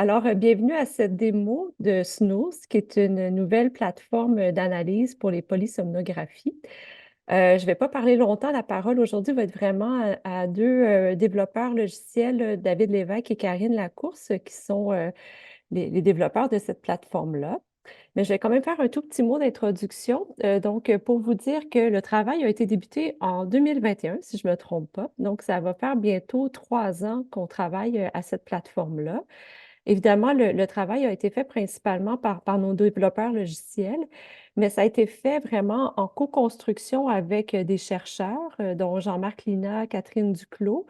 Alors, bienvenue à cette démo de Snooze, qui est une nouvelle plateforme d'analyse pour les polysomnographies. Je ne vais pas parler longtemps. La parole aujourd'hui va être vraiment à deux développeurs logiciels, David Lévesque et Karine Lacourse, qui sont les développeurs de cette plateforme-là. Mais je vais quand même faire un tout petit mot d'introduction. Donc, pour vous dire que le travail a été débuté en 2021, si je ne me trompe pas. Donc, ça va faire bientôt 3 ans qu'on travaille à cette plateforme-là. Évidemment, le travail a été fait principalement par nos développeurs logiciels, mais ça a été fait vraiment en co-construction avec des chercheurs, dont Jean-Marc Lina, Catherine Duclos,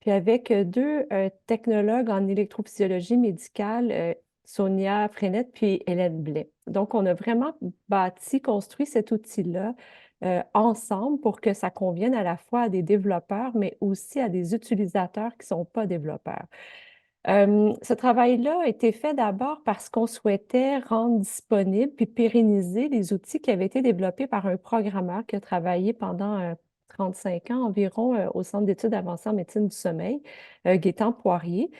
puis avec deux technologues en électrophysiologie médicale, Sonia Frenette puis Hélène Blais. Donc, on a vraiment construit cet outil-là ensemble pour que ça convienne à la fois à des développeurs, mais aussi à des utilisateurs qui ne sont pas développeurs. Ce travail-là a été fait d'abord parce qu'on souhaitait rendre disponibles puis pérenniser les outils qui avaient été développés par un programmeur qui a travaillé pendant 35 ans environ au Centre d'études avancées en médecine du sommeil, Gaétan Poirier.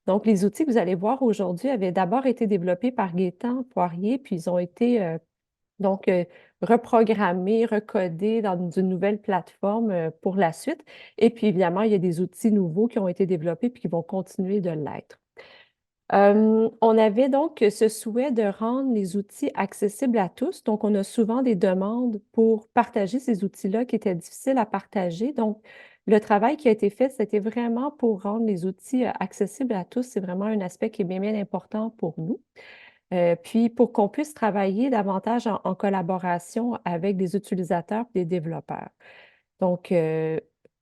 Donc, les outils que vous allez voir aujourd'hui avaient d'abord été développés par Gaétan Poirier, puis ils ont été donc, reprogrammer, recoder dans une nouvelle plateforme pour la suite. Et puis, évidemment, il y a des outils nouveaux qui ont été développés puis qui vont continuer de l'être. On avait donc ce souhait de rendre les outils accessibles à tous. Donc, on a souvent des demandes pour partager ces outils-là qui étaient difficiles à partager. Donc, le travail qui a été fait, c'était vraiment pour rendre les outils accessibles à tous. C'est vraiment un aspect qui est bien, bien important pour nous. Puis pour qu'on puisse travailler davantage en collaboration avec des utilisateurs et des développeurs. Donc,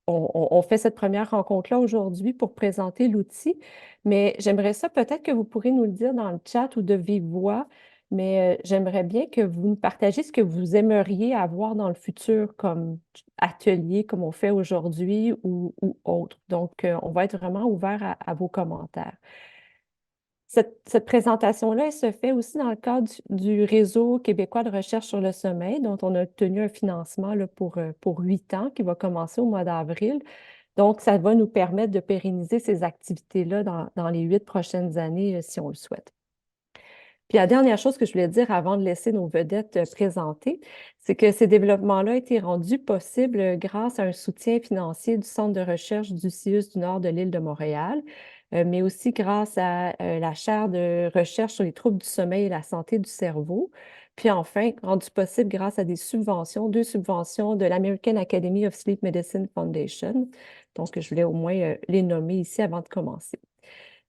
on fait cette première rencontre-là aujourd'hui pour présenter l'outil, mais j'aimerais ça peut-être que vous pourrez nous le dire dans le chat ou de vive voix, mais j'aimerais bien que vous nous partagiez ce que vous aimeriez avoir dans le futur comme atelier, comme on fait aujourd'hui ou autre. Donc, on va être vraiment ouvert à vos commentaires. Cette présentation-là, elle se fait aussi dans le cadre du Réseau québécois de recherche sur le sommeil, dont on a obtenu un financement là, pour 8 ans, qui va commencer au mois d'avril. Donc, ça va nous permettre de pérenniser ces activités-là dans les 8 prochaines années, si on le souhaite. Puis la dernière chose que je voulais dire avant de laisser nos vedettes présenter, c'est que ces développements-là ont été rendus possibles grâce à un soutien financier du Centre de recherche du CIUS du Nord de l'île de Montréal, mais aussi grâce à la chaire de recherche sur les troubles du sommeil et la santé du cerveau. Puis enfin, rendu possible grâce à des subventions, 2 subventions de l'American Academy of Sleep Medicine Foundation. Donc, je voulais au moins les nommer ici avant de commencer.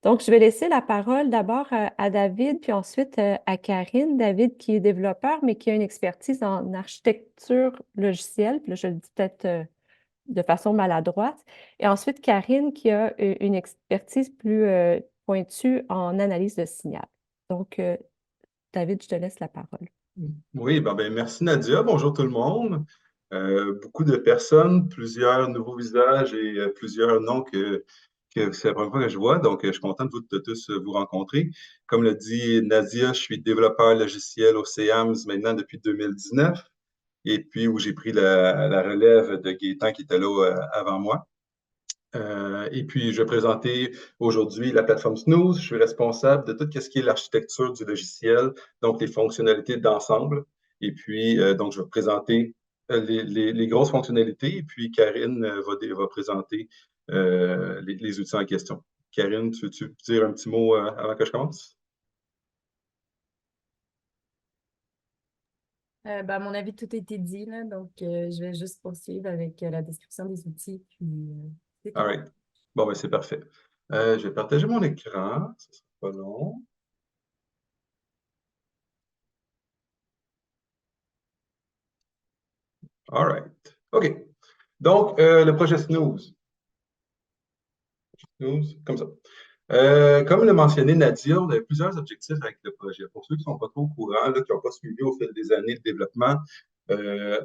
Donc, je vais laisser la parole d'abord à David, puis ensuite à Karine. David, qui est développeur, mais qui a une expertise en architecture logicielle. Puis là, je le dis peut-être de façon maladroite. Et ensuite, Karine, qui a une expertise plus pointue en analyse de signal. Donc, David, je te laisse la parole. Oui, merci Nadia. Bonjour tout le monde. Beaucoup de personnes, plusieurs nouveaux visages et plusieurs noms que c'est la première fois que je vois. Donc, je suis content de tous vous rencontrer. Comme l'a dit Nadia, je suis développeur logiciel au CEAMS maintenant depuis 2019 et puis où j'ai pris la relève de Gaétan qui était là avant moi. Et puis, je vais présenter aujourd'hui la plateforme Snooze. Je suis responsable de tout ce qui est l'architecture du logiciel, donc les fonctionnalités d'ensemble. Et puis, donc, je vais présenter les grosses fonctionnalités. Et puis, Karine va présenter les outils en question. Karine, tu veux dire un petit mot avant que je commence? À mon avis, tout a été dit, là, donc je vais juste poursuivre avec la description des outils, puis c'est All tout. right. Bon, c'est parfait. Je vais partager mon écran. Ce sera pas long. All right. OK. Donc, le projet Snooze. Snooze, comme ça. Comme l'a mentionné Nadia, on avait plusieurs objectifs avec le projet. Pour ceux qui ne sont pas trop au courant, là, qui n'ont pas suivi au fil des années le développement,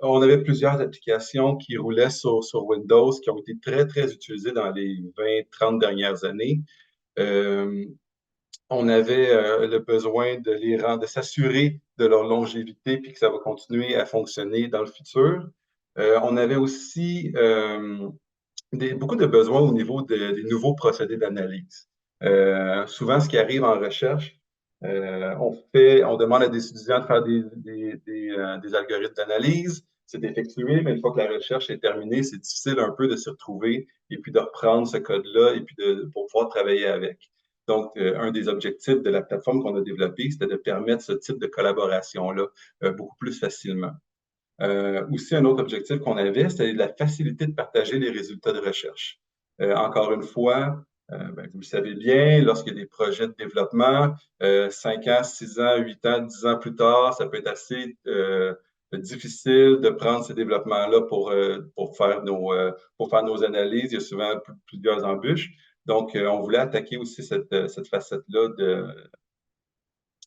on avait plusieurs applications qui roulaient sur Windows, qui ont été très, très utilisées dans les 20-30 dernières années. Euh, on avait le besoin de de s'assurer de leur longévité puis que ça va continuer à fonctionner dans le futur. On avait aussi beaucoup de besoins au niveau des nouveaux procédés d'analyse. Souvent, ce qui arrive en recherche, on demande à des étudiants de faire des algorithmes d'analyse, c'est effectué, mais une fois que la recherche est terminée, c'est difficile un peu de s'y retrouver et puis de reprendre ce code-là et puis pour pouvoir travailler avec. Donc, un des objectifs de la plateforme qu'on a développée, c'était de permettre ce type de collaboration-là beaucoup plus facilement. Aussi, un autre objectif qu'on avait, c'était la facilité de partager les résultats de recherche. Encore une fois, vous le savez bien, lorsqu'il y a des projets de développement, 5 ans, 6 ans, 8 ans, 10 ans plus tard, ça peut être assez difficile de prendre ces développements-là pour faire nos analyses. Il y a souvent plusieurs embûches. Donc, on voulait attaquer aussi cette facette-là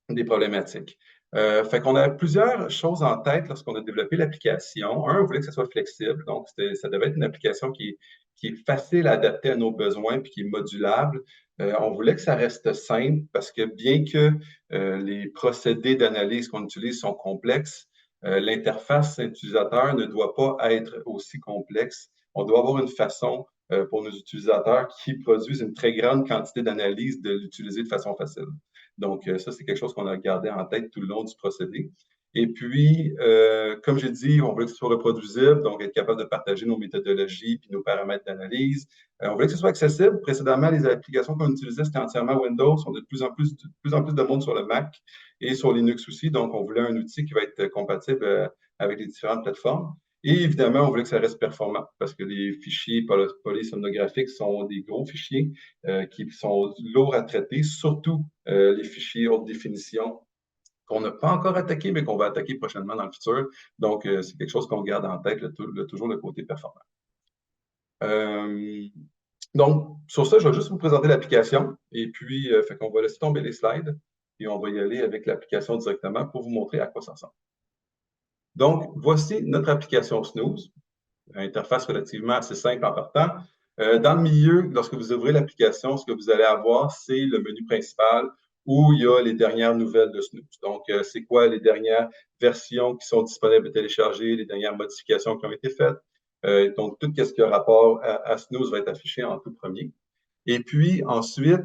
des problématiques. Fait qu'on a plusieurs choses en tête lorsqu'on a développé l'application. Un, on voulait que ça soit flexible, donc ça devait être une application qui est facile à adapter à nos besoins puis qui est modulable. On voulait que ça reste simple parce que bien que les procédés d'analyse qu'on utilise sont complexes, l'interface utilisateur ne doit pas être aussi complexe. On doit avoir une façon pour nos utilisateurs qui produisent une très grande quantité d'analyse de l'utiliser de façon facile. Donc, ça, c'est quelque chose qu'on a gardé en tête tout le long du procédé. Et puis, comme j'ai dit, on voulait que ce soit reproduisible, donc être capable de partager nos méthodologies puis nos paramètres d'analyse. On voulait que ce soit accessible. Précédemment, les applications qu'on utilisait, c'était entièrement Windows. On a de plus en plus de monde sur le Mac et sur Linux aussi. Donc, on voulait un outil qui va être compatible avec les différentes plateformes. Et évidemment, on voulait que ça reste performant parce que les fichiers polysomnographiques sont des gros fichiers qui sont lourds à traiter, surtout les fichiers haute définition qu'on n'a pas encore attaqué, mais qu'on va attaquer prochainement dans le futur. Donc, c'est quelque chose qu'on garde en tête, toujours le côté performant. Donc, sur ça, je vais juste vous présenter l'application et puis, fait qu'on va laisser tomber les slides et on va y aller avec l'application directement pour vous montrer à quoi ça ressemble. Donc, voici notre application Snooze, interface relativement assez simple en partant. Dans le milieu, lorsque vous ouvrez l'application, ce que vous allez avoir, c'est le menu principal où il y a les dernières nouvelles de Snooze. Donc, c'est quoi les dernières versions qui sont disponibles à télécharger, les dernières modifications qui ont été faites. Donc, tout ce qui a rapport à Snooze va être affiché en tout premier. Et puis, ensuite,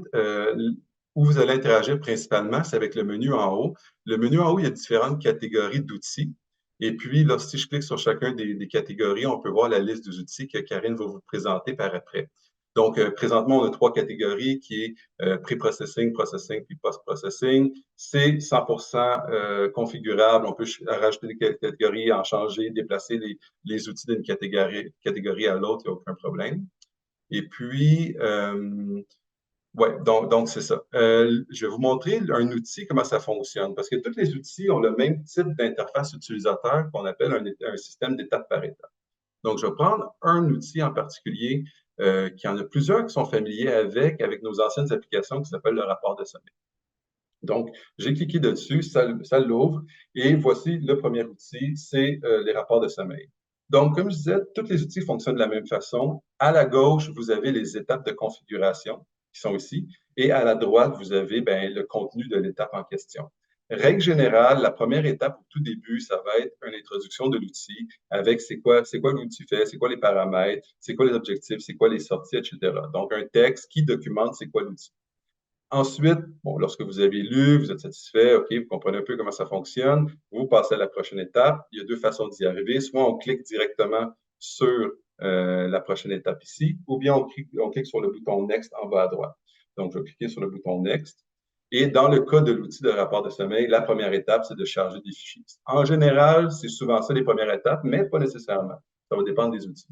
où vous allez interagir principalement, c'est avec le menu en haut. Le menu en haut, il y a différentes catégories d'outils. Et puis, là, si je clique sur chacun des catégories, on peut voir la liste des outils que Karine va vous présenter par après. Donc, présentement, on a 3 catégories qui est pré-processing, processing, puis post-processing. C'est 100% configurable. On peut rajouter des catégories, en changer, déplacer les outils d'une catégorie à l'autre, il n'y a aucun problème. Et puis, ouais, donc c'est ça. Je vais vous montrer un outil, comment ça fonctionne, parce que tous les outils ont le même type d'interface utilisateur qu'on appelle un système d'étape par étape. Donc, je vais prendre un outil en particulier, qui en a plusieurs qui sont familiers avec nos anciennes applications qui s'appelle le rapport de sommeil. Donc, j'ai cliqué dessus, ça l'ouvre, et voici le premier outil, c'est les rapports de sommeil. Donc, comme je disais, tous les outils fonctionnent de la même façon. À la gauche, vous avez les étapes de configuration qui sont ici, et à la droite, vous avez le contenu de l'étape en question. Règle générale, la première étape au tout début, ça va être une introduction de l'outil avec c'est quoi l'outil fait, c'est quoi les paramètres, c'est quoi les objectifs, c'est quoi les sorties, etc. Donc, un texte qui documente c'est quoi l'outil. Ensuite, bon, lorsque vous avez lu, vous êtes satisfait, OK, vous comprenez un peu comment ça fonctionne, vous passez à la prochaine étape. Il y a 2 façons d'y arriver. Soit on clique directement sur la prochaine étape ici, ou bien on clique sur le bouton Next en bas à droite. Donc, je vais cliquer sur le bouton Next. Et dans le cas de l'outil de rapport de sommeil, la première étape, c'est de charger des fichiers. En général, c'est souvent ça les premières étapes, mais pas nécessairement. Ça va dépendre des outils.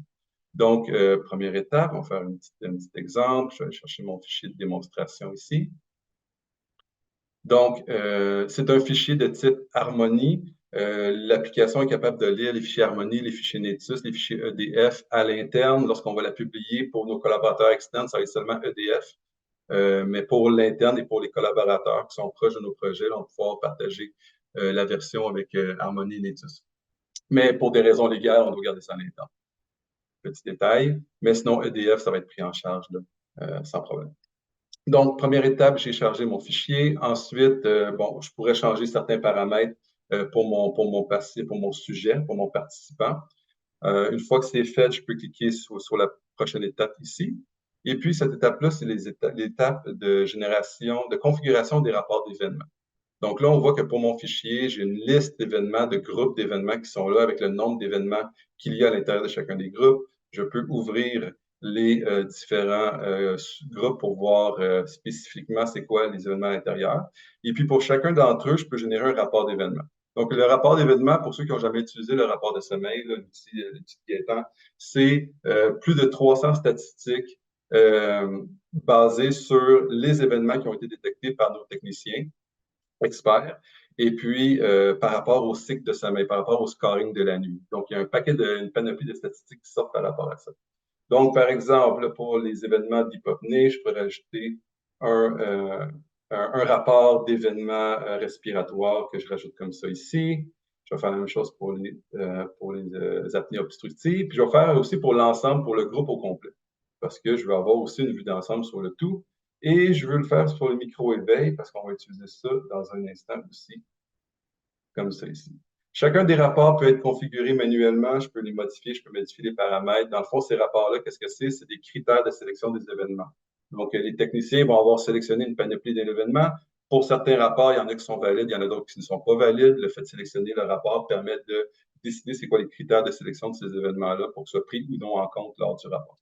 Donc, première étape, on va faire un petit exemple. Je vais aller chercher mon fichier de démonstration ici. Donc, c'est un fichier de type Harmony. L'application est capable de lire les fichiers Harmony, les fichiers Netus, les fichiers EDF à l'interne. Lorsqu'on va la publier pour nos collaborateurs externes, ça va être seulement EDF. Mais pour l'interne et pour les collaborateurs qui sont proches de nos projets, on va pouvoir partager la version avec Harmony et Netus. Mais pour des raisons légales, on doit garder ça à l'interne. Petit détail. Mais sinon, EDF, ça va être pris en charge là, sans problème. Donc, première étape, j'ai chargé mon fichier. Ensuite, bon, je pourrais changer certains paramètres pour mon sujet, pour mon participant. Une fois que c'est fait, je peux cliquer sur la prochaine étape ici. Et puis, cette étape-là, c'est l'étape de génération, de configuration des rapports d'événements. Donc là, on voit que pour mon fichier, j'ai une liste d'événements, de groupes d'événements qui sont là avec le nombre d'événements qu'il y a à l'intérieur de chacun des groupes. Je peux ouvrir les différents groupes pour voir spécifiquement c'est quoi les événements à l'intérieur. Et puis pour chacun d'entre eux, je peux générer un rapport d'événements. Donc le rapport d'événements, pour ceux qui n'ont jamais utilisé le rapport de sommeil, l'outil Gaëtan, c'est plus de 300 statistiques basées sur les événements qui ont été détectés par nos techniciens experts, et puis par rapport au cycle de sommeil, par rapport au scoring de la nuit. Donc, il y a une panoplie de statistiques qui sortent par rapport à ça. Donc, par exemple, pour les événements d'hypopnée, je pourrais ajouter un, un rapport d'événements respiratoires que je rajoute comme ça ici. Je vais faire la même chose pour les apnées obstructives. Puis, je vais faire aussi pour l'ensemble, pour le groupe au complet, parce que je veux avoir aussi une vue d'ensemble sur le tout. Et je veux le faire sur le micro-éveil parce qu'on va utiliser ça dans un instant aussi, comme ça ici. Chacun des rapports peut être configuré manuellement. Je peux les modifier, je peux modifier les paramètres. Dans le fond, ces rapports-là, qu'est-ce que c'est? C'est des critères de sélection des événements. Donc, les techniciens vont avoir sélectionné une panoplie d'événements. Pour certains rapports, il y en a qui sont valides, il y en a d'autres qui ne sont pas valides. Le fait de sélectionner le rapport permet de décider c'est quoi les critères de sélection de ces événements-là pour que ce soit pris ou non en compte lors du rapport.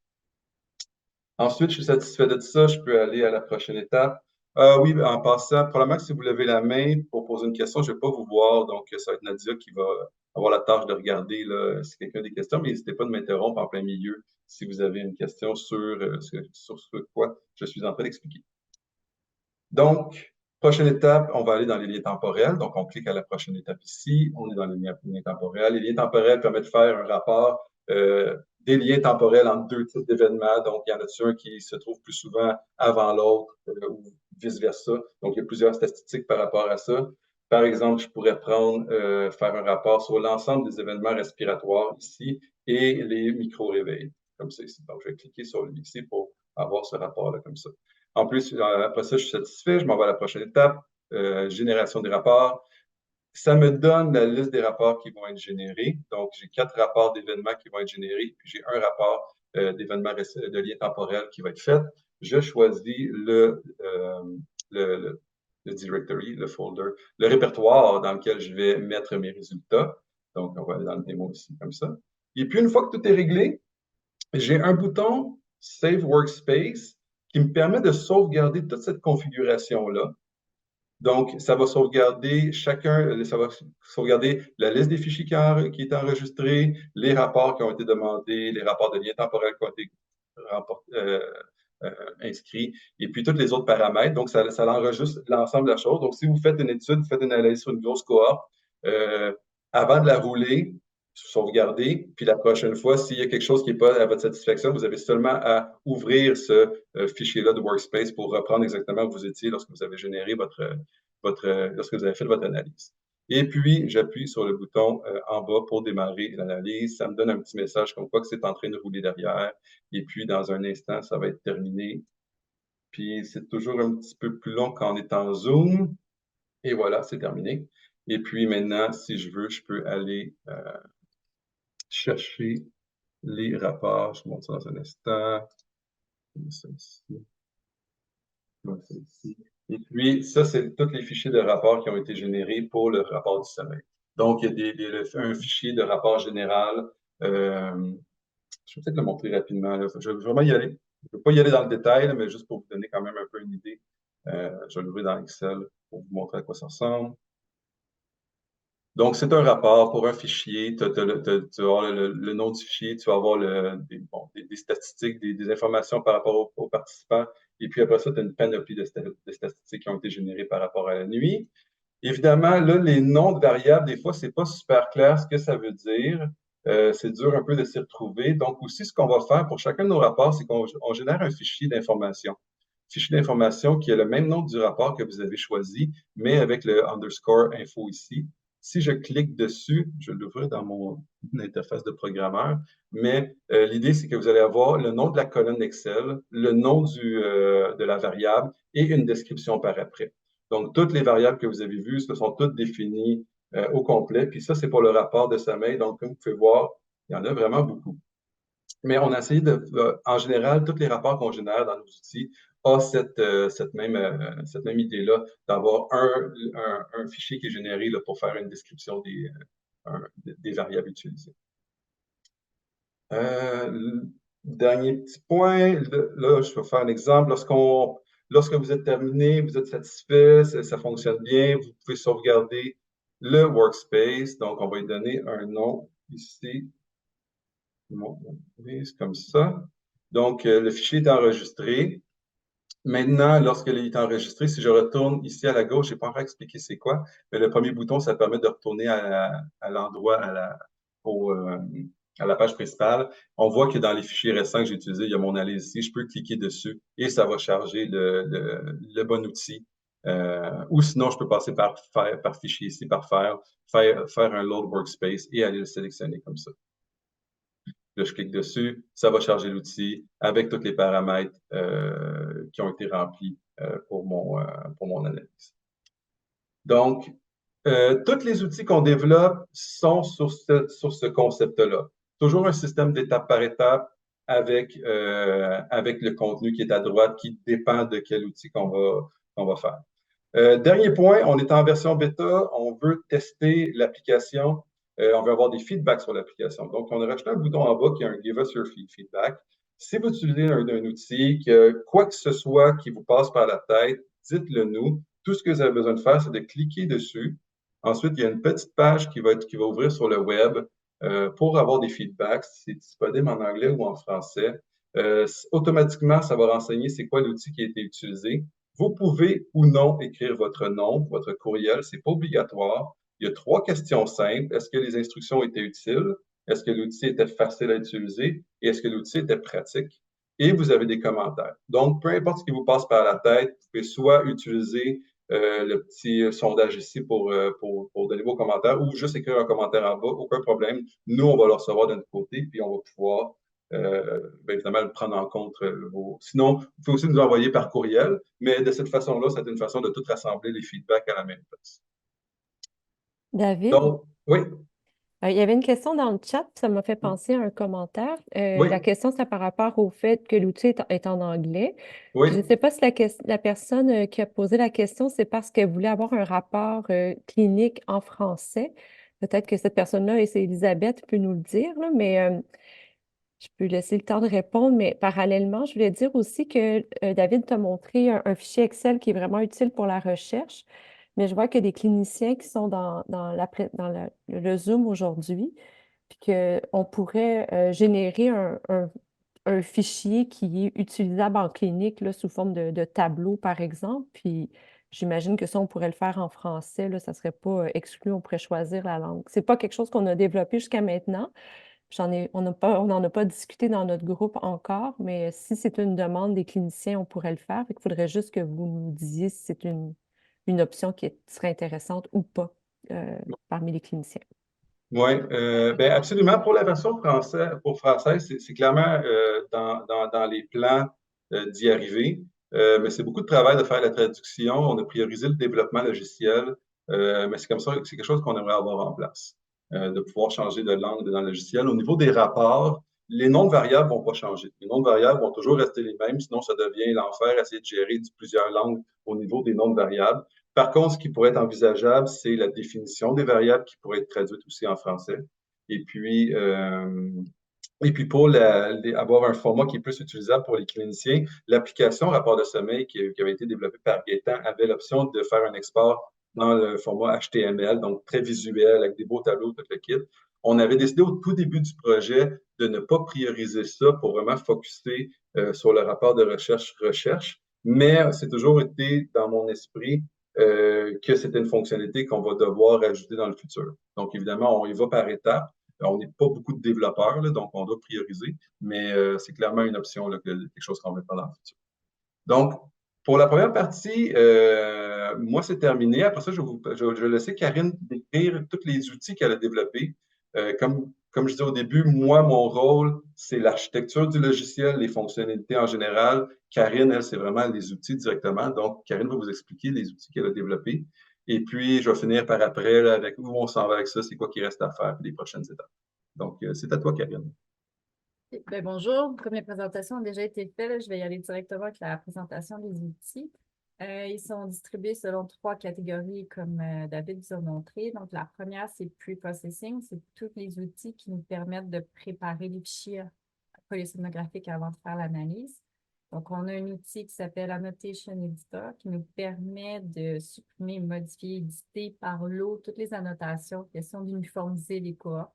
Ensuite, je suis satisfait de ça, je peux aller à la prochaine étape. Oui, en passant, probablement que si vous levez la main pour poser une question, je ne vais pas vous voir, donc ça va être Nadia qui va avoir la tâche de regarder là, si quelqu'un a des questions, mais n'hésitez pas de m'interrompre en plein milieu si vous avez une question sur ce quoi je suis en train d'expliquer. Donc, prochaine étape, on va aller dans les liens temporels. Donc, on clique à la prochaine étape ici. On est dans les liens temporels. Les liens temporels permettent de faire un rapport des liens temporels entre deux types d'événements. Donc, il y en a un qui se trouve plus souvent avant l'autre ou vice-versa. Donc, il y a plusieurs statistiques par rapport à ça. Par exemple, je pourrais faire un rapport sur l'ensemble des événements respiratoires ici et les micro-réveils, comme ça ici. Donc, je vais cliquer sur lui ici pour avoir ce rapport-là comme ça. En plus, après ça, je suis satisfait. Je m'en vais à la prochaine étape, génération des rapports. Ça me donne la liste des rapports qui vont être générés. Donc, j'ai 4 rapports d'événements qui vont être générés, puis j'ai un rapport d'événements de lien temporel qui va être fait. Je choisis le directory, le folder, le répertoire dans lequel je vais mettre mes résultats. Donc, on va aller dans le démo ici, comme ça. Et puis, une fois que tout est réglé, j'ai un bouton Save Workspace qui me permet de sauvegarder toute cette configuration-là. Donc, ça va sauvegarder la liste des fichiers qui est enregistrée, les rapports qui ont été demandés, les rapports de lien temporel qui ont été inscrits, et puis tous les autres paramètres. Donc, ça enregistre l'ensemble de la chose. Donc, si vous faites une étude, vous faites une analyse sur une grosse cohorte, avant de la rouler, sauvegarder, puis la prochaine fois, s'il y a quelque chose qui n'est pas à votre satisfaction, vous avez seulement à ouvrir ce fichier-là de Workspace pour reprendre exactement où vous étiez lorsque vous avez généré lorsque vous avez fait votre analyse. Et puis, j'appuie sur le bouton en bas pour démarrer l'analyse. Ça me donne un petit message comme quoi que c'est en train de rouler derrière. Et puis, dans un instant, ça va être terminé. Puis, c'est toujours un petit peu plus long quand on est en Zoom. Et voilà, c'est terminé. Et puis, maintenant, si je veux, je peux aller chercher les rapports. Je vous montre ça dans un instant. Ça ici. Ça ici. Et puis, ça, c'est tous les fichiers de rapport qui ont été générés pour le rapport du sommeil. Donc, il y a un fichier de rapport général. Je vais peut-être le montrer rapidement. Là. Je vais vraiment y aller. Je ne vais pas y aller dans le détail, là, mais juste pour vous donner quand même un peu une idée. Je vais l'ouvrir dans Excel pour vous montrer à quoi ça ressemble. Donc, c'est un rapport pour un fichier. Tu vas avoir le nom du fichier, tu vas avoir des statistiques, des informations par rapport aux participants. Et puis après ça, tu as une panoplie de statistiques qui ont été générées par rapport à la nuit. Évidemment, là, les noms de variables, des fois, ce n'est pas super clair ce que ça veut dire. C'est dur un peu de s'y retrouver. Donc, aussi, ce qu'on va faire pour chacun de nos rapports, c'est qu'on génère un fichier d'information. Fichier d'information qui a le même nom du rapport que vous avez choisi, mais avec le underscore info ici. Si je clique dessus, je vais l'ouvrir dans mon interface de programmeur, mais l'idée, c'est que vous allez avoir le nom de la colonne Excel, le nom de la variable et une description par après. Donc, toutes les variables que vous avez vues, ce sont toutes définies au complet. Puis ça, c'est pour le rapport de sommeil. Donc, comme vous pouvez voir, il y en a vraiment beaucoup. Mais on a essayé en général, tous les rapports qu'on génère dans nos outils ont cette même idée-là d'avoir un fichier qui est généré là, pour faire une description des variables utilisées. Dernier petit point, là, je vais faire un exemple. Lorsque vous êtes terminé, vous êtes satisfait, ça fonctionne bien, vous pouvez sauvegarder le workspace. Donc, on va lui donner un nom ici. C'est comme ça. Donc, le fichier est enregistré. Maintenant, lorsqu'il est enregistré, si je retourne ici à la gauche, je n'ai pas encore expliqué c'est quoi, mais le premier bouton, ça permet de retourner à l'endroit, à la page principale. On voit que dans les fichiers récents que j'ai utilisés, il y a mon analyse ici. Je peux cliquer dessus et ça va charger le bon outil. Ou sinon, je peux passer par fichier ici, faire un load workspace et aller le sélectionner comme ça. Là, je clique dessus, ça va charger l'outil avec tous les paramètres qui ont été remplis pour mon analyse. Donc, tous les outils qu'on développe sont sur ce concept-là. Toujours un système d'étape par étape avec le contenu qui est à droite, qui dépend de quel outil qu'on va faire. Dernier point, on est en version bêta, on veut tester l'application, on veut avoir des feedbacks sur l'application. Donc, on a rajouté un bouton en bas qui est un Give us your feedback. Si vous utilisez un outil, quoi que ce soit qui vous passe par la tête, dites-le nous. Tout ce que vous avez besoin de faire, c'est de cliquer dessus. Ensuite, il y a une petite page qui va ouvrir sur le web pour avoir des feedbacks. C'est disponible en anglais ou en français. Automatiquement, ça va renseigner c'est quoi l'outil qui a été utilisé. Vous pouvez ou non écrire votre nom, votre courriel, ce n'est pas obligatoire. Il y a 3 questions simples. Est-ce que les instructions étaient utiles? Est-ce que l'outil était facile à utiliser? Et est-ce que l'outil était pratique? Et vous avez des commentaires. Donc, peu importe ce qui vous passe par la tête, vous pouvez soit utiliser le petit sondage ici pour donner vos commentaires ou juste écrire un commentaire en bas, aucun problème. Nous, on va le recevoir de notre côté, puis on va pouvoir évidemment, le prendre en compte. Sinon, vous pouvez aussi nous envoyer par courriel, mais de cette façon-là, c'est une façon de tout rassembler les feedbacks à la même place. David, Donc, oui, il y avait une question dans le chat, ça m'a fait penser à un commentaire. oui, La question, c'est par rapport au fait que l'outil est en anglais. oui. Je ne sais pas si la personne qui a posé la question, c'est parce qu'elle voulait avoir un rapport clinique en français. Peut-être que cette personne-là, c'est Elisabeth, peut nous le dire, là, mais je peux laisser le temps de répondre. Mais parallèlement, je voulais dire aussi que David t'a montré un fichier Excel qui est vraiment utile pour la recherche. Mais je vois qu'il y a des cliniciens qui sont dans le Zoom aujourd'hui, puis qu'on pourrait générer un fichier qui est utilisable en clinique là, sous forme de tableau, par exemple. Puis j'imagine que ça, on pourrait le faire en français. Là, ça ne serait pas exclu, on pourrait choisir la langue. Ce n'est pas quelque chose qu'on a développé jusqu'à maintenant. On n'en a pas discuté dans notre groupe encore, mais si c'est une demande des cliniciens, on pourrait le faire. Il faudrait juste que vous nous disiez si c'est une option serait intéressante ou pas parmi les cliniciens. Oui, ben absolument. Pour la version française, c'est clairement dans les plans d'y arriver. Mais c'est beaucoup de travail de faire la traduction. On a priorisé le développement logiciel, mais c'est comme ça, c'est quelque chose qu'on aimerait avoir en place, de pouvoir changer de langue dans le logiciel. Au niveau des rapports, les noms de variables ne vont pas changer. Les noms de variables vont toujours rester les mêmes, sinon ça devient l'enfer, essayer de gérer plusieurs langues au niveau des noms de variables. Par contre, ce qui pourrait être envisageable, c'est la définition des variables qui pourrait être traduite aussi en français. Et puis, pour avoir un format qui est plus utilisable pour les cliniciens, l'application Rapport de sommeil qui avait été développée par Gaëtan avait l'option de faire un export dans le format HTML, donc très visuel, avec des beaux tableaux, tout le kit. On avait décidé au tout début du projet de ne pas prioriser ça pour vraiment focuser sur le rapport de recherche, mais c'est toujours été dans mon esprit que c'était une fonctionnalité qu'on va devoir ajouter dans le futur. Donc, évidemment, on y va par étapes. On n'est pas beaucoup de développeurs, là, donc on doit prioriser, mais c'est clairement une option, là, quelque chose qu'on va faire dans le futur. Donc, pour la première partie, moi, c'est terminé. Après ça, je vais laisser Karine décrire tous les outils qu'elle a développés. Comme je disais au début, moi, mon rôle, c'est l'architecture du logiciel, les fonctionnalités en général. Karine, elle, c'est vraiment les outils directement. Donc, Karine va vous expliquer les outils qu'elle a développés. Et puis, je vais finir par après là, avec où on s'en va avec ça, c'est quoi qui reste à faire, puis les prochaines étapes. Donc, c'est à toi, Karine. Ben, bonjour, comme les présentations ont déjà été faites, là, je vais y aller directement avec la présentation des outils. Ils sont distribués selon 3 catégories, comme David vous a montré. Donc, la première, c'est pre-processing. C'est tous les outils qui nous permettent de préparer les fichiers polysomnographiques avant de faire l'analyse. Donc, on a un outil qui s'appelle Annotation Editor qui nous permet de supprimer, modifier, éditer par lot toutes les annotations, question d'uniformiser les cohortes.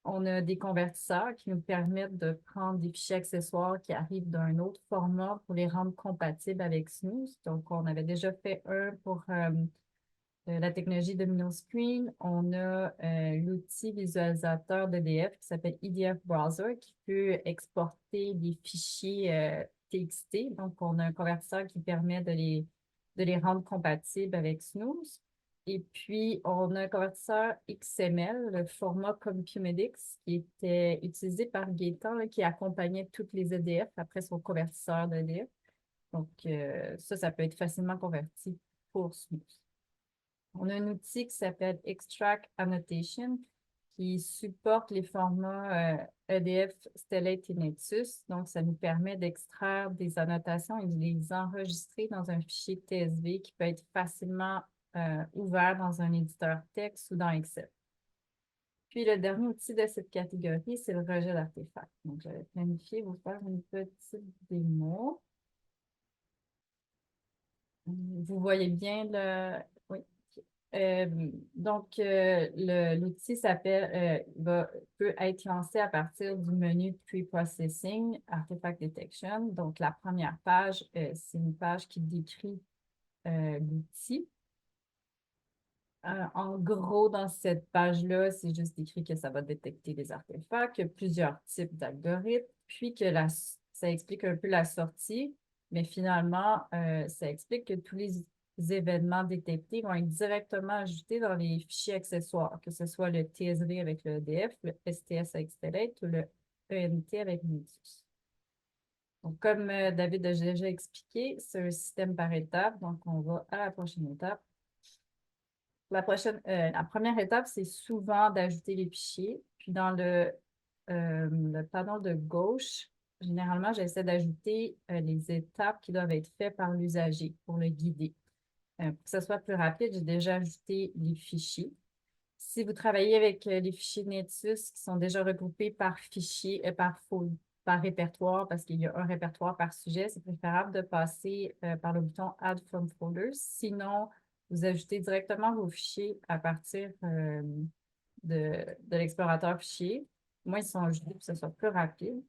On a des convertisseurs qui nous permettent de prendre des fichiers accessoires qui arrivent d'un autre format pour les rendre compatibles avec Snooze. Donc, on avait déjà fait un pour la technologie Domino Screen. On a l'outil visualisateur d'EDF qui s'appelle EDF Browser qui peut exporter des fichiers TXT. Donc, on a un convertisseur qui permet de les rendre compatibles avec Snooze. Et puis, on a un convertisseur XML, le format CompuMedix, qui était utilisé par Gaëtan, là, qui accompagnait toutes les EDF après son convertisseur d'EDF. Donc, ça peut être facilement converti pour Snooze. On a un outil qui s'appelle Extract Annotation qui supporte les formats EDF Stellate et Nexus. Donc, ça nous permet d'extraire des annotations et de les enregistrer dans un fichier TSV qui peut être facilement ouvert dans un éditeur texte ou dans Excel. Puis, le dernier outil de cette catégorie, c'est le rejet d'artefacts. Donc, j'avais planifié vous faire une petite démo. Vous voyez bien le... Oui. L'outil peut être lancé à partir du menu Pre-Processing, Artifact Detection. Donc, la première page, c'est une page qui décrit l'outil. En gros, dans cette page-là, c'est juste écrit que ça va détecter les artefacts, qu'il y a plusieurs types d'algorithmes, puis que ça explique un peu la sortie, mais finalement, ça explique que tous les événements détectés vont être directement ajoutés dans les fichiers accessoires, que ce soit le TSV avec le EDF, le STS avec Stellate ou le ENT avec Nexus. Donc, comme David a déjà expliqué, c'est un système par étape, donc on va à la prochaine étape. La première étape, c'est souvent d'ajouter les fichiers. Puis dans le panneau de gauche, généralement, j'essaie d'ajouter les étapes qui doivent être faites par l'usager pour le guider. Pour que ce soit plus rapide, j'ai déjà ajouté les fichiers. Si vous travaillez avec les fichiers Nexus qui sont déjà regroupés par fichier, par répertoire, parce qu'il y a un répertoire par sujet, c'est préférable de passer par le bouton Add from Folders. Sinon, vous ajoutez directement vos fichiers à partir de l'explorateur fichier. Moi, ils sont ajoutés pour que ce soit plus rapide.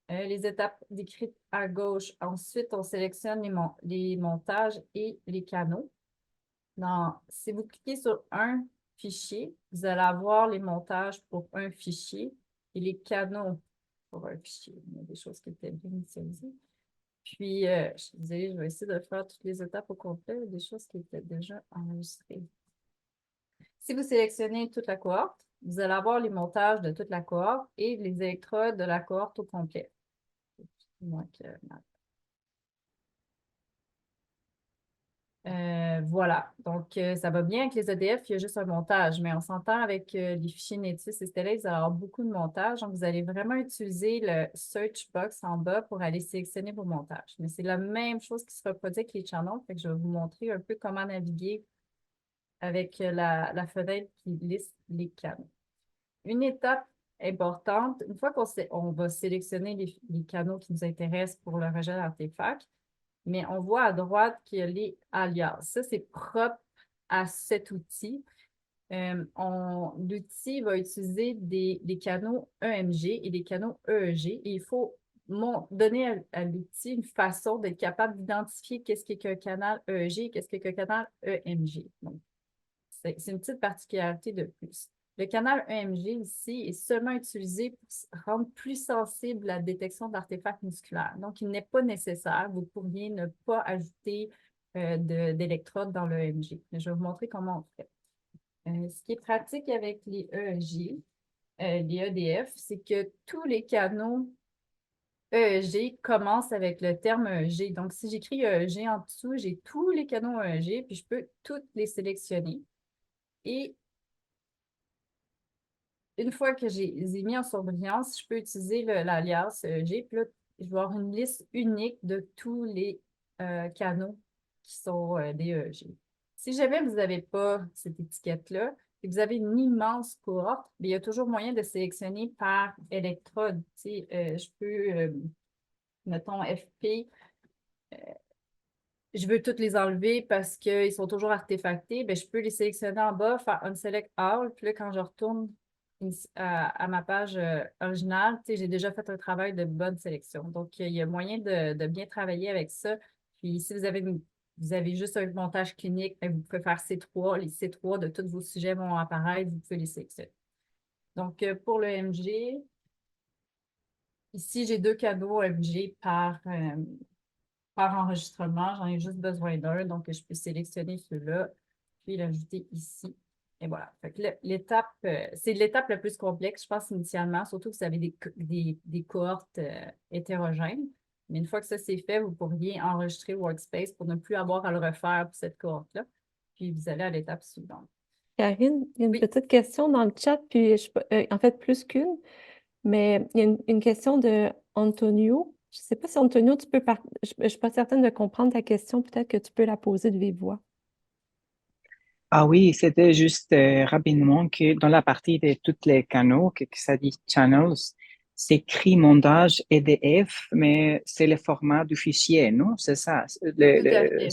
Les étapes décrites à gauche. Ensuite, on sélectionne les montages et les canaux. Si vous cliquez sur un fichier, vous allez avoir les montages pour un fichier et les canaux pour un fichier. Il y a des choses qui étaient bien initialisées. Puis, je vais essayer de faire toutes les étapes au complet, des choses qui étaient déjà enregistrées. Si vous sélectionnez toute la cohorte, vous allez avoir les montages de toute la cohorte et les électrodes de la cohorte au complet. Voilà. Donc, ça va bien avec les EDF, il y a juste un montage, mais on s'entend avec les fichiers Nexus et Stellate, vous allez avoir beaucoup de montage. Donc, vous allez vraiment utiliser le search box en bas pour aller sélectionner vos montages. Mais c'est la même chose qui se reproduit avec les channels. Fait que je vais vous montrer un peu comment naviguer avec la fenêtre qui liste les canaux. Une étape importante, une fois qu'on va sélectionner les canaux qui nous intéressent pour le rejet d'artefacts, mais on voit à droite qu'il y a les alias. Ça, c'est propre à cet outil. L'outil va utiliser des canaux EMG et des canaux EEG et il faut donner à l'outil une façon d'être capable d'identifier qu'est-ce qu'un canal EEG et qu'est-ce qu'un canal EMG. Donc, c'est une petite particularité de plus. Le canal EMG ici est seulement utilisé pour rendre plus sensible la détection d'artefacts musculaires. Donc, il n'est pas nécessaire. Vous pourriez ne pas ajouter d'électrodes dans l'EMG. Je vais vous montrer comment on fait. Ce qui est pratique avec les EEG, les EDF, c'est que tous les canaux EEG commencent avec le terme EEG. Donc, si j'écris EEG en dessous, j'ai tous les canaux EEG, puis je peux toutes les sélectionner. Et une fois que les ai mis en surbrillance, je peux utiliser l'alias G. Puis là, je vais avoir une liste unique de tous les canaux qui sont des EEG. Si jamais vous n'avez pas cette étiquette-là et que vous avez une immense cohorte, bien, il y a toujours moyen de sélectionner par électrode. Tu sais, je peux, mettons, FP, je veux toutes les enlever parce qu'ils sont toujours artefactés, ben, je peux les sélectionner en bas, faire Unselect All, puis là, quand je retourne à ma page originale, j'ai déjà fait un travail de bonne sélection. Donc, il y a moyen de bien travailler avec ça. Puis, si vous avez juste un montage clinique, ben, vous pouvez faire C3. Les C3 de tous vos sujets vont apparaître, vous pouvez les sélectionner. Donc, pour le MG, ici, j'ai 2 canaux MG par enregistrement. J'en ai juste besoin d'un, donc je peux sélectionner ceux-là, puis l'ajouter ici. Et voilà. Fait que c'est l'étape la plus complexe, je pense, initialement, surtout que vous avez des cohortes hétérogènes. Mais une fois que ça c'est fait, vous pourriez enregistrer Workspace pour ne plus avoir à le refaire pour cette cohorte-là. Puis vous allez à l'étape suivante. Karine, il y a une Oui. petite question dans le chat, puis en fait plus qu'une, mais il y a une question de Antonio. Je ne sais pas si Antonio, je ne suis pas certaine de comprendre ta question. Peut-être que tu peux la poser de vive voix. Ah oui, c'était juste rapidement que dans la partie de tous les canaux, que ça dit channels, c'est écrit montage EDF, mais c'est le format du fichier, non? C'est ça. Tout à fait.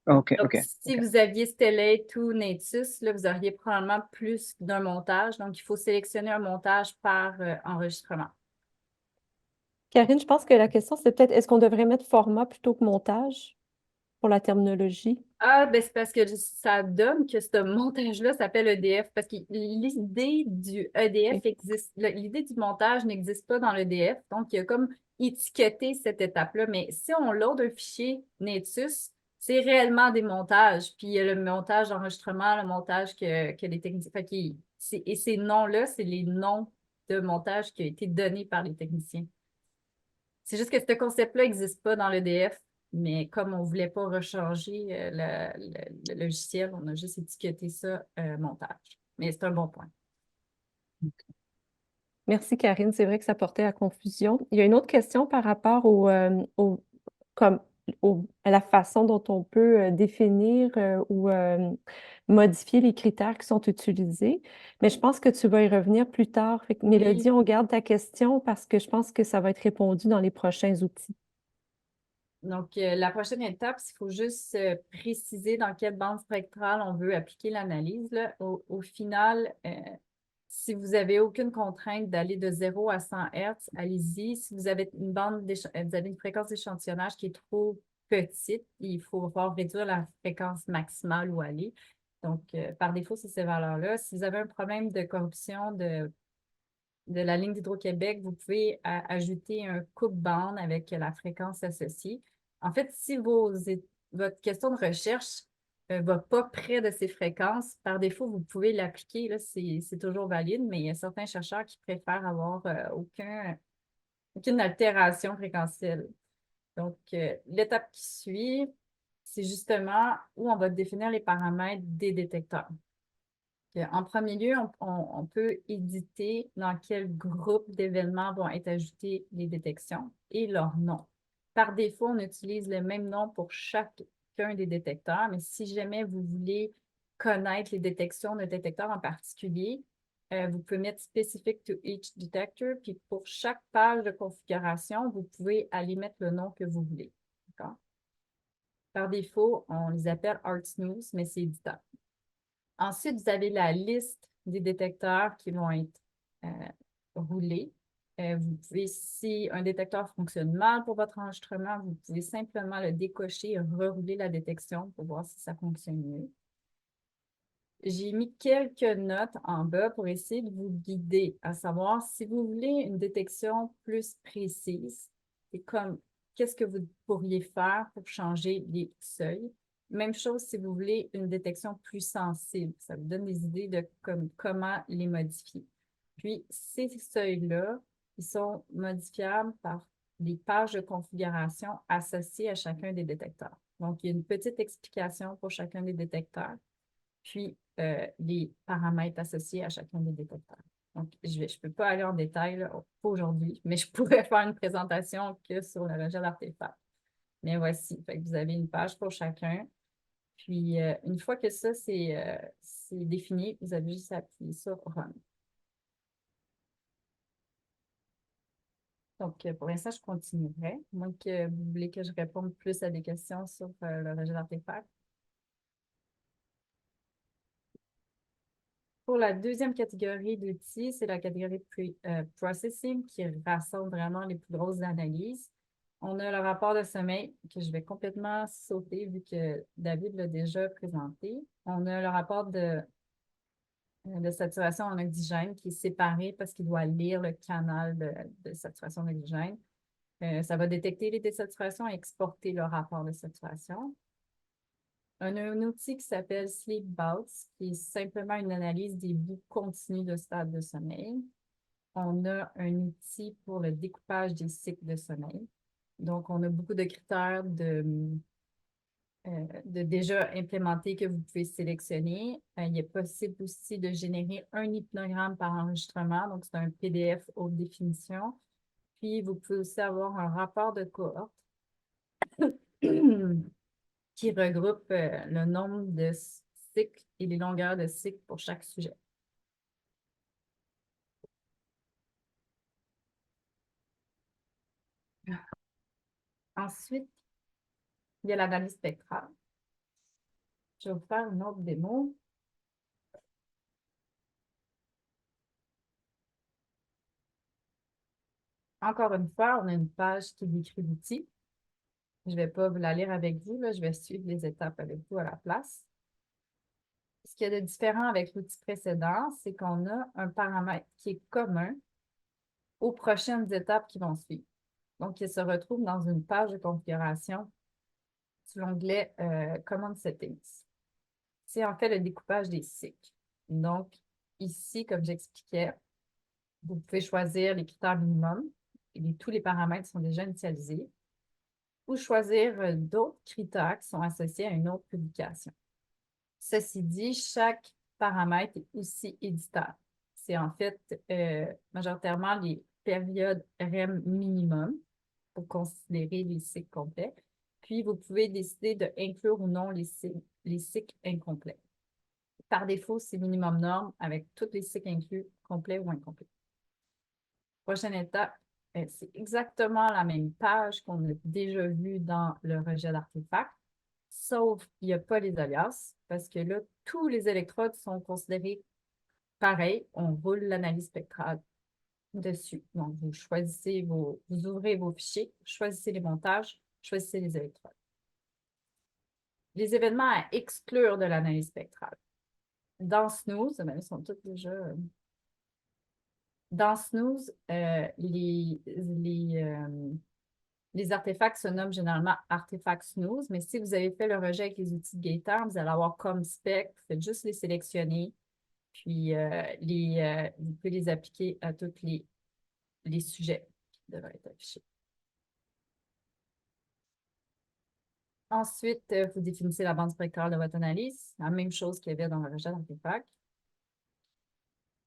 OK, Donc, OK, si OK. vous aviez Stellate ou Natus, là, vous auriez probablement plus d'un montage. Donc, il faut sélectionner un montage par enregistrement. Karine, je pense que la question, c'est peut-être est-ce qu'on devrait mettre format plutôt que montage pour la terminologie? Ah, ben c'est parce que ça donne que ce montage-là s'appelle EDF, parce que l'idée du EDF Ok. existe, l'idée du montage n'existe pas dans l'EDF, donc il y a comme étiqueté cette étape-là, mais si on load un fichier Natus, c'est réellement des montages, puis il y a le montage d'enregistrement, le montage que les techniciens, fait et ces noms-là, c'est les noms de montage qui ont été donnés par les techniciens. C'est juste que ce concept-là n'existe pas dans l'EDF, mais comme on ne voulait pas rechanger le logiciel, on a juste étiqueté ça montage. Mais c'est un bon point. Merci, Karine. C'est vrai que ça portait à confusion. Il y a une autre question par rapport comme, à la façon dont on peut définir ou modifier les critères qui sont utilisés. Mais je pense que tu vas y revenir plus tard. Fait que, Mélodie, Oui. on garde ta question parce que je pense que ça va être répondu dans les prochains outils. Donc, la prochaine étape, il faut juste préciser dans quelle bande spectrale on veut appliquer l'analyse. Au final, si vous n'avez aucune contrainte d'aller de 0 à 100 Hz, allez-y. Si vous avez vous avez une fréquence d'échantillonnage qui est trop petite, il faut pouvoir réduire la fréquence maximale où aller. Donc, par défaut, c'est ces valeurs-là. Si vous avez un problème de corruption de la ligne d'Hydro-Québec, vous pouvez ajouter un coupe-bande avec la fréquence associée. En fait, si votre question de recherche ne va pas près de ces fréquences, par défaut, vous pouvez l'appliquer. Là, c'est toujours valide, mais il y a certains chercheurs qui préfèrent avoir aucune altération fréquentielle. Donc, l'étape qui suit, c'est justement où on va définir les paramètres des détecteurs. En premier lieu, on peut éditer dans quel groupe d'événements vont être ajoutés les détections et leur nom. Par défaut, on utilise le même nom pour chacun des détecteurs, mais si jamais vous voulez connaître les détections de détecteurs en particulier, vous pouvez mettre Specific to each detector, puis pour chaque page de configuration, vous pouvez aller mettre le nom que vous voulez. Par défaut, on les appelle ArtSnooze, mais c'est éditable. Ensuite, vous avez la liste des détecteurs qui vont être roulés. Vous pouvez, si un détecteur fonctionne mal pour votre enregistrement, vous pouvez simplement le décocher et rerouler la détection pour voir si ça fonctionne mieux. J'ai mis quelques notes en bas pour essayer de vous guider, à savoir si vous voulez une détection plus précise, c'est comme qu'est-ce que vous pourriez faire pour changer les seuils. Même chose si vous voulez une détection plus sensible. Ça vous donne des idées de comment les modifier. Puis, ces seuils-là, ils sont modifiables par des pages de configuration associées à chacun des détecteurs. Donc, il y a une petite explication pour chacun des détecteurs, puis les paramètres associés à chacun des détecteurs. Donc, je ne peux pas aller en détail, là, pas aujourd'hui, mais je pourrais faire une présentation que sur le rejet d'artefacts. Mais voici, fait que vous avez une page pour chacun. Puis, une fois que ça, c'est défini, vous avez juste à appuyer sur Run. Donc, pour l'instant, je continuerai, à moins que vous voulez que je réponde plus à des questions sur le rejet d'artefacts. Pour la deuxième catégorie d'outils, c'est la catégorie Processing qui rassemble vraiment les plus grosses analyses. On a le rapport de sommeil que je vais complètement sauter vu que David l'a déjà présenté. On a le rapport de saturation en oxygène qui est séparé parce qu'il doit lire le canal de saturation en oxygène. Ça va détecter les désaturations et exporter le rapport de saturation. On a un outil qui s'appelle Sleep Bounce, qui est simplement une analyse des bouts continus de stade de sommeil. On a un outil pour le découpage des cycles de sommeil. Donc, on a beaucoup de critères de déjà implémentés que vous pouvez sélectionner. Il est possible aussi de générer un hypnogramme par enregistrement. Donc, c'est un PDF haute définition. Puis, vous pouvez aussi avoir un rapport de cohorte qui regroupe le nombre de cycles et les longueurs de cycles pour chaque sujet. Ensuite, il y a l'analyse spectrale. Je vais vous faire une autre démo. Encore une fois, on a une page qui décrit l'outil. Je ne vais pas vous la lire avec vous, là, je vais suivre les étapes avec vous à la place. Ce qu'il y a de différent avec l'outil précédent, c'est qu'on a un paramètre qui est commun aux prochaines étapes qui vont suivre. Donc, il se retrouve dans une page de configuration sous l'onglet Command Settings. C'est en fait le découpage des cycles. Donc, ici, comme j'expliquais, vous pouvez choisir les critères minimum. Tous les paramètres sont déjà initialisés. Ou choisir d'autres critères qui sont associés à une autre publication. Ceci dit, chaque paramètre est aussi éditable. C'est en fait majoritairement les périodes REM minimum pour considérer les cycles complets. Puis, vous pouvez décider d'inclure ou non les cycles incomplets. Par défaut, c'est minimum norme avec tous les cycles inclus, complets ou incomplets. Prochaine étape, c'est exactement la même page qu'on a déjà vue dans le rejet d'artefacts, sauf qu'il n'y a pas les alias, parce que là, tous les électrodes sont considérés pareil. On roule l'analyse spectrale dessus. Donc, vous ouvrez vos fichiers, choisissez les montages, choisissez les électrodes. Les événements à exclure de l'analyse spectrale. Dans Snooze, ils sont tous déjà... Dans Snooze, les artefacts se nomment généralement artefacts Snooze, mais si vous avez fait le rejet avec les outils de Gator, vous allez avoir comme spec, vous faites juste les sélectionner, puis vous pouvez les appliquer à tous les sujets qui devraient être affichés. Ensuite, vous définissez la bande spectrale de votre analyse, la même chose qu'il y avait dans le rejet d'artefacts.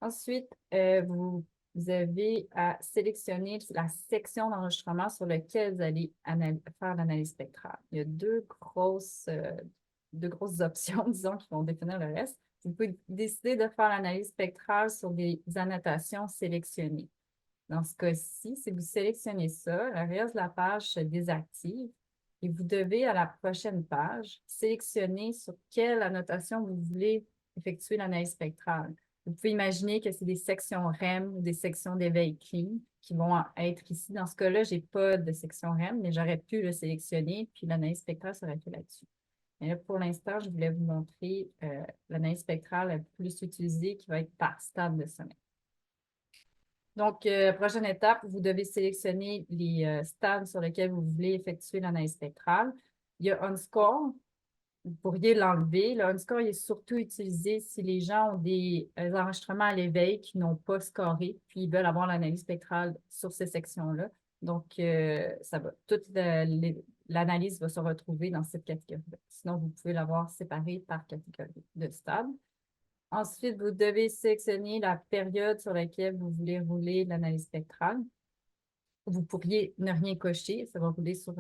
Ensuite, vous avez à sélectionner la section d'enregistrement sur laquelle vous allez faire l'analyse spectrale. Il y a deux grosses options, disons, qui vont définir le reste. Vous pouvez décider de faire l'analyse spectrale sur des annotations sélectionnées. Dans ce cas-ci, si vous sélectionnez ça, le reste de la page se désactive et vous devez, à la prochaine page, sélectionner sur quelle annotation vous voulez effectuer l'analyse spectrale. Vous pouvez imaginer que c'est des sections REM ou des sections d'éveil clean qui vont être ici. Dans ce cas-là, je n'ai pas de section REM, mais j'aurais pu le sélectionner, puis l'analyse spectrale serait faite là-dessus. Mais là, pour l'instant, je voulais vous montrer l'analyse spectrale la plus utilisée qui va être par stade de sommeil. Donc, prochaine étape, vous devez sélectionner les stades sur lesquels vous voulez effectuer l'analyse spectrale. Il y a un score. Vous pourriez l'enlever. Le on-score est surtout utilisé si les gens ont des enregistrements à l'éveil qui n'ont pas scoré, puis ils veulent avoir l'analyse spectrale sur ces sections-là. Donc, ça va. Toute l'analyse va se retrouver dans cette catégorie-là. Sinon, vous pouvez l'avoir séparée par catégorie de stade. Ensuite, vous devez sélectionner la période sur laquelle vous voulez rouler l'analyse spectrale. Vous pourriez ne rien cocher, ça va rouler sur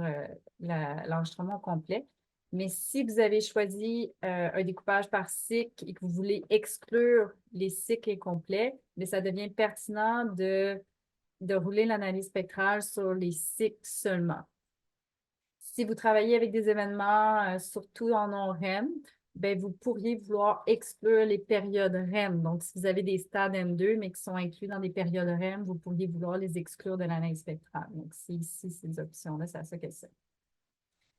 l'enregistrement complet. Mais si vous avez choisi un découpage par cycle et que vous voulez exclure les cycles incomplets, mais ça devient pertinent de rouler l'analyse spectrale sur les cycles seulement. Si vous travaillez avec des événements, surtout en non-REM, ben, vous pourriez vouloir exclure les périodes REM. Donc, si vous avez des stades M2, mais qui sont inclus dans des périodes REM, vous pourriez vouloir les exclure de l'analyse spectrale. Donc, c'est ici ces options-là, c'est à ça qu'elles servent.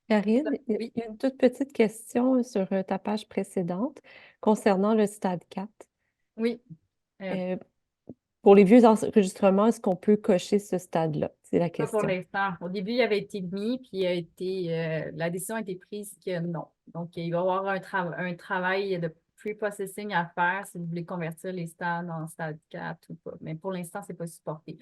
Karine, Oui. il y a une toute petite question sur ta page précédente concernant le stade 4. Oui. Pour les vieux enregistrements, est-ce qu'on peut cocher ce stade-là? C'est la Pas pour question. l'instant. Au début, il avait été mis, puis la décision a été prise que non. Donc, il va y avoir un travail de pre-processing à faire si vous voulez convertir les stades en stade 4 ou pas. Mais pour l'instant, ce n'est pas supporté.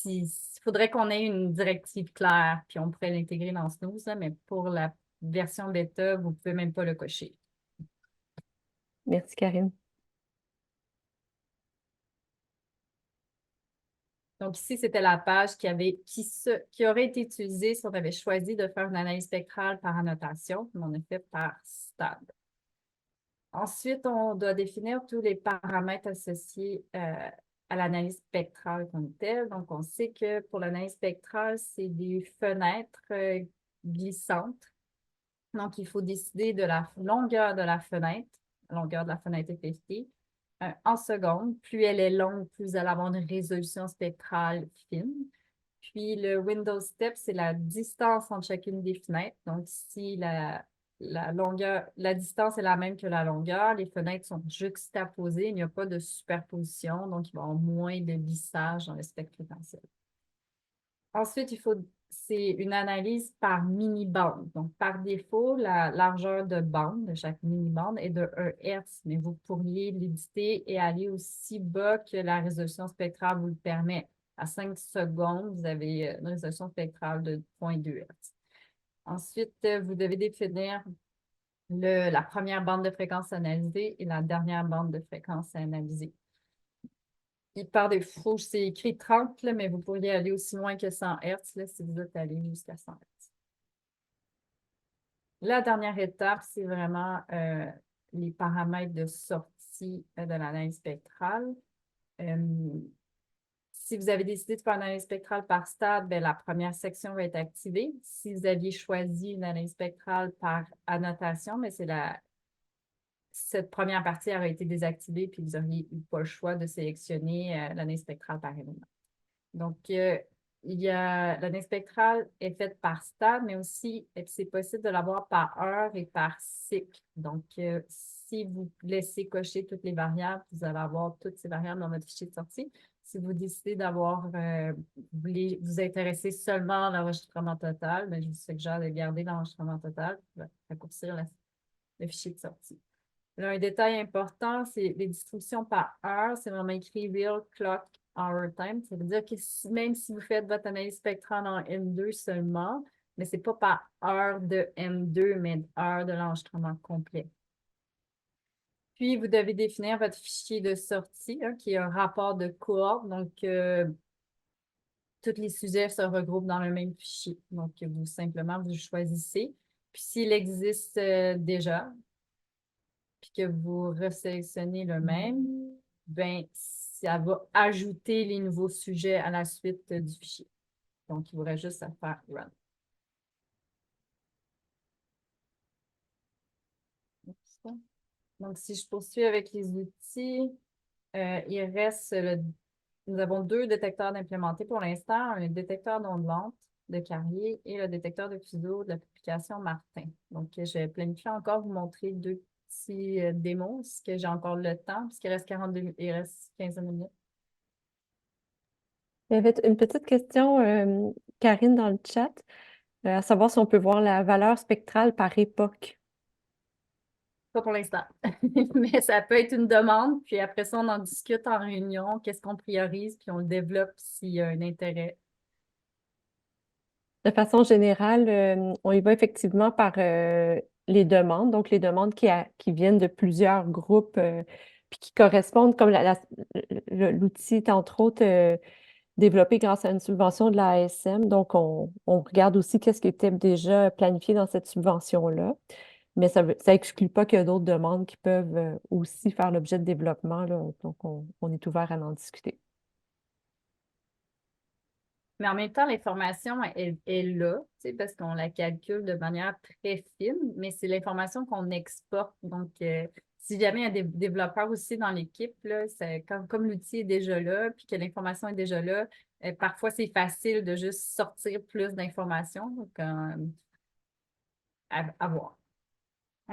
Il faudrait qu'on ait une directive claire, puis on pourrait l'intégrer dans Snooze, là, mais pour la version bêta, vous ne pouvez même pas le cocher. Merci, Karine. Donc, ici, c'était la page qui aurait été utilisée si on avait choisi de faire une analyse spectrale par annotation, mais on a fait par stade. Ensuite, on doit définir tous les paramètres associés à l'analyse spectrale comme telle. Donc, on sait que pour l'analyse spectrale, c'est des fenêtres glissantes. Donc, il faut décider de la longueur de la fenêtre, FFT, en secondes. Plus elle est longue, plus elle va avoir une résolution spectrale fine. Puis le Windows Step, c'est la distance entre chacune des fenêtres. Donc, si la distance est la même que la longueur, les fenêtres sont juxtaposées, il n'y a pas de superposition, donc il va y avoir moins de lissage dans le spectre potentiel. Ensuite, c'est une analyse par mini-bande. Donc, par défaut, la largeur de bande de chaque mini-bande est de 1 Hz, mais vous pourriez l'éditer et aller aussi bas que la résolution spectrale vous le permet. À 5 secondes, vous avez une résolution spectrale de 0,2 Hz. Ensuite, vous devez définir la première bande de fréquence analysée et la dernière bande de fréquence analysée. Par défaut, c'est écrit 30, là, mais vous pourriez aller aussi loin que 100 Hz là, si vous êtes allé jusqu'à 100 Hz. La dernière étape, c'est vraiment les paramètres de sortie de l'analyse spectrale. Si vous avez décidé de faire une analyse spectrale par stade, bien, la première section va être activée. Si vous aviez choisi une analyse spectrale par annotation, mais cette première partie aurait été désactivée, puis vous n'auriez pas le choix de sélectionner l'analyse spectrale par élément. Donc, l'analyse spectrale est faite par stade, mais aussi, c'est possible de l'avoir par heure et par cycle. Donc, si vous laissez cocher toutes les variables, vous allez avoir toutes ces variables dans votre fichier de sortie. Si vous décidez vous intéresser seulement à l'enregistrement total, bien, je vous suggère de garder l'enregistrement total pour raccourcir le fichier de sortie. Là, un détail important, c'est les distributions par heure. C'est vraiment écrit Real Clock Hour Time. Ça veut dire que même si vous faites votre analyse spectrale en M2 seulement, mais ce n'est pas par heure de M2, mais heure de l'enregistrement complet. Puis, vous devez définir votre fichier de sortie, qui est un rapport de cohorte. Donc, tous les sujets se regroupent dans le même fichier. Donc, vous choisissez. Puis, s'il existe déjà, puis que vous resélectionnez le même, ben, ça va ajouter les nouveaux sujets à la suite du fichier. Donc, il vous reste juste à faire Run. Donc, si je poursuis avec les outils, il reste nous avons 2 détecteurs d'implémenter pour l'instant, un détecteur d'ondes lentes de Carrier et le détecteur de fuseau de l'application Martin. Donc, je vais planifier encore vous montrer 2 petits démos, parce que j'ai encore le temps, puisqu'il reste 15 minutes. Il y avait une petite question, Karine, dans le chat, à savoir si on peut voir la valeur spectrale par époque. Pas pour l'instant, mais ça peut être une demande, puis après ça, on en discute en réunion, qu'est-ce qu'on priorise, puis on le développe s'il y a un intérêt. De façon générale, on y va effectivement par les demandes, donc les demandes qui viennent de plusieurs groupes puis qui correspondent, comme l'outil est entre autres développé grâce à une subvention de l'ASM. Donc, on regarde aussi qu'est-ce qui était déjà planifié dans cette subvention-là. Mais ça exclut pas qu'il y a d'autres demandes qui peuvent aussi faire l'objet de développement, là. Donc, on est ouvert à en discuter. Mais en même temps, l'information est là, tu sais, parce qu'on la calcule de manière très fine, mais c'est l'information qu'on exporte. Donc, si jamais il y a des développeurs aussi dans l'équipe, là, comme l'outil est déjà là, puis que l'information est déjà là, parfois c'est facile de juste sortir plus d'informations. Donc, à voir.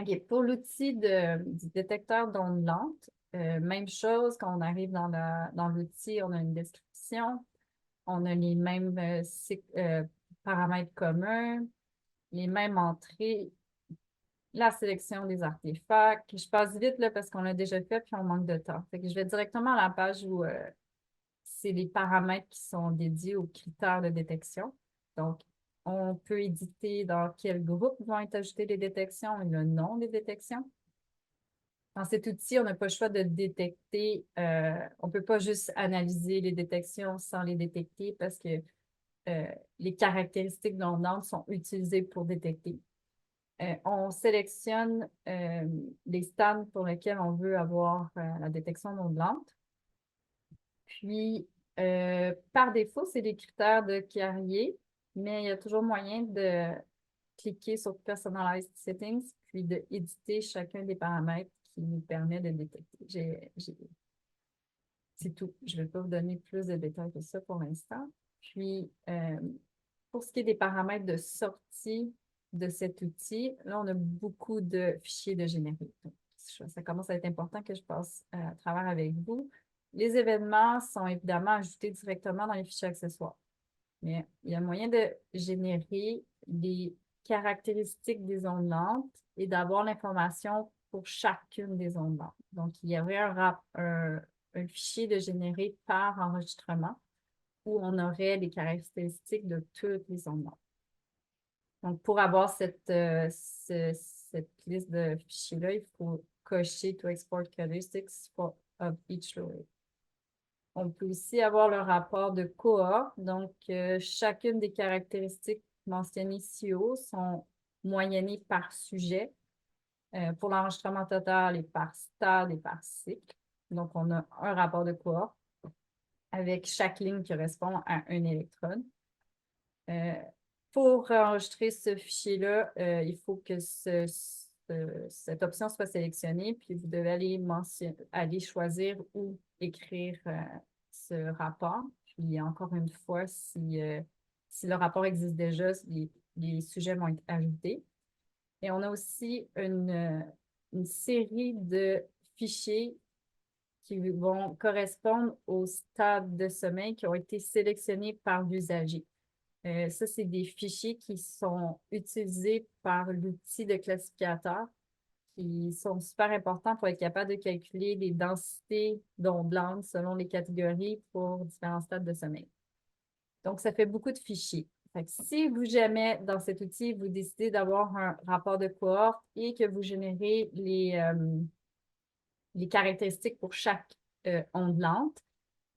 OK. Pour l'outil du détecteur d'ondes lentes, même chose, quand on arrive dans l'outil, on a une description. On a les mêmes paramètres communs, les mêmes entrées, la sélection des artefacts. Je passe vite là, parce qu'on l'a déjà fait puis on manque de temps. Fait que je vais directement à la page où c'est les paramètres qui sont dédiés aux critères de détection. Donc, on peut éditer dans quel groupe vont être ajoutées les détections et le nom des détections. Dans cet outil, on n'a pas le choix de détecter. On ne peut pas juste analyser les détections sans les détecter parce que les caractéristiques d'onde lente sont utilisées pour détecter. On sélectionne les stands pour lesquels on veut avoir la détection d'onde lente. Puis, par défaut, c'est des critères de Carrier, mais il y a toujours moyen de cliquer sur Personalized Settings, puis d'éditer chacun des paramètres qui nous permet de détecter. C'est tout. Je ne vais pas vous donner plus de détails que ça pour l'instant. Puis, pour ce qui est des paramètres de sortie de cet outil, là, on a beaucoup de fichiers de générer. Donc, ça commence à être important que je passe à travers avec vous. Les événements sont évidemment ajoutés directement dans les fichiers accessoires. Mais il y a moyen de générer des caractéristiques des ondes lentes et d'avoir l'information pour chacune des ondes lentes. Donc, il y aurait un fichier de générer par enregistrement où on aurait les caractéristiques de toutes les ondes lentes. Donc, pour avoir cette liste de fichiers-là, il faut cocher to export characteristics of each load. On peut aussi avoir le rapport de cohorte. Donc, chacune des caractéristiques mentionnées ici haut sont moyennées par sujet pour l'enregistrement total et par stade et par cycle. Donc, on a un rapport de cohorte avec chaque ligne qui correspond à un électrode. Pour enregistrer ce fichier-là, il faut que cette option soit sélectionnée, puis vous devez aller choisir où écrire ce rapport. Puis encore une fois, si le rapport existe déjà, les sujets vont être ajoutés. Et on a aussi une série de fichiers qui vont correspondre au stade de sommeil qui ont été sélectionnés par l'usager. Ça, c'est des fichiers qui sont utilisés par l'outil de classificateur qui sont super importants pour être capable de calculer les densités d'ondes blanches selon les catégories pour différents stades de sommeil. Donc, ça fait beaucoup de fichiers. Fait que si vous jamais, dans cet outil, vous décidez d'avoir un rapport de cohorte et que vous générez les caractéristiques pour chaque onde lente,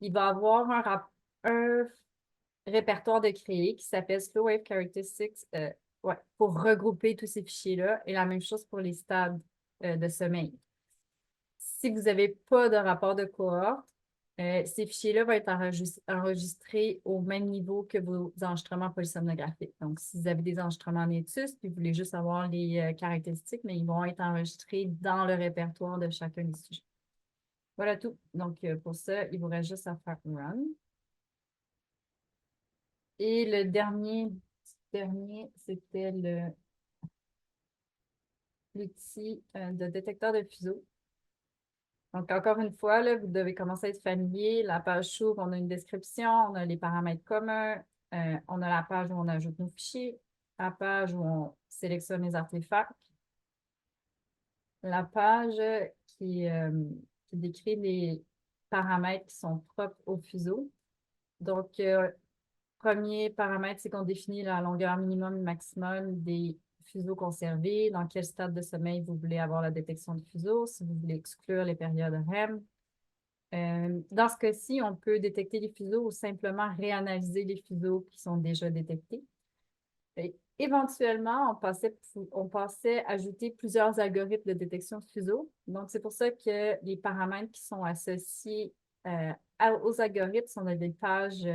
il va avoir un répertoire de créer qui s'appelle Slow Wave Characteristics pour regrouper tous ces fichiers-là. Et la même chose pour les stades de sommeil. Si vous n'avez pas de rapport de cohorte, ces fichiers-là vont être enregistrés au même niveau que vos enregistrements polysomnographiques. Donc, si vous avez des enregistrements Netus, puis vous voulez juste avoir les caractéristiques, mais ils vont être enregistrés dans le répertoire de chacun des sujets. Voilà tout. Donc, pour ça, il vous reste juste à faire Run. Et le dernier c'était l'outil de détecteur de fuseaux. Donc, encore une fois, là, vous devez commencer à être familier. La page s'ouvre, on a une description, on a les paramètres communs, on a la page où on ajoute nos fichiers, la page où on sélectionne les artefacts, la page qui décrit les paramètres qui sont propres au fuseau. Donc, premier paramètre, c'est qu'on définit la longueur minimum et maximum des fuseaux conservés, dans quel stade de sommeil vous voulez avoir la détection de fuseaux, si vous voulez exclure les périodes REM. Dans ce cas-ci, on peut détecter les fuseaux ou simplement réanalyser les fuseaux qui sont déjà détectés. Et éventuellement, on pensait ajouter plusieurs algorithmes de détection de fuseaux. Donc, c'est pour ça que les paramètres qui sont associés aux algorithmes sont dans des pages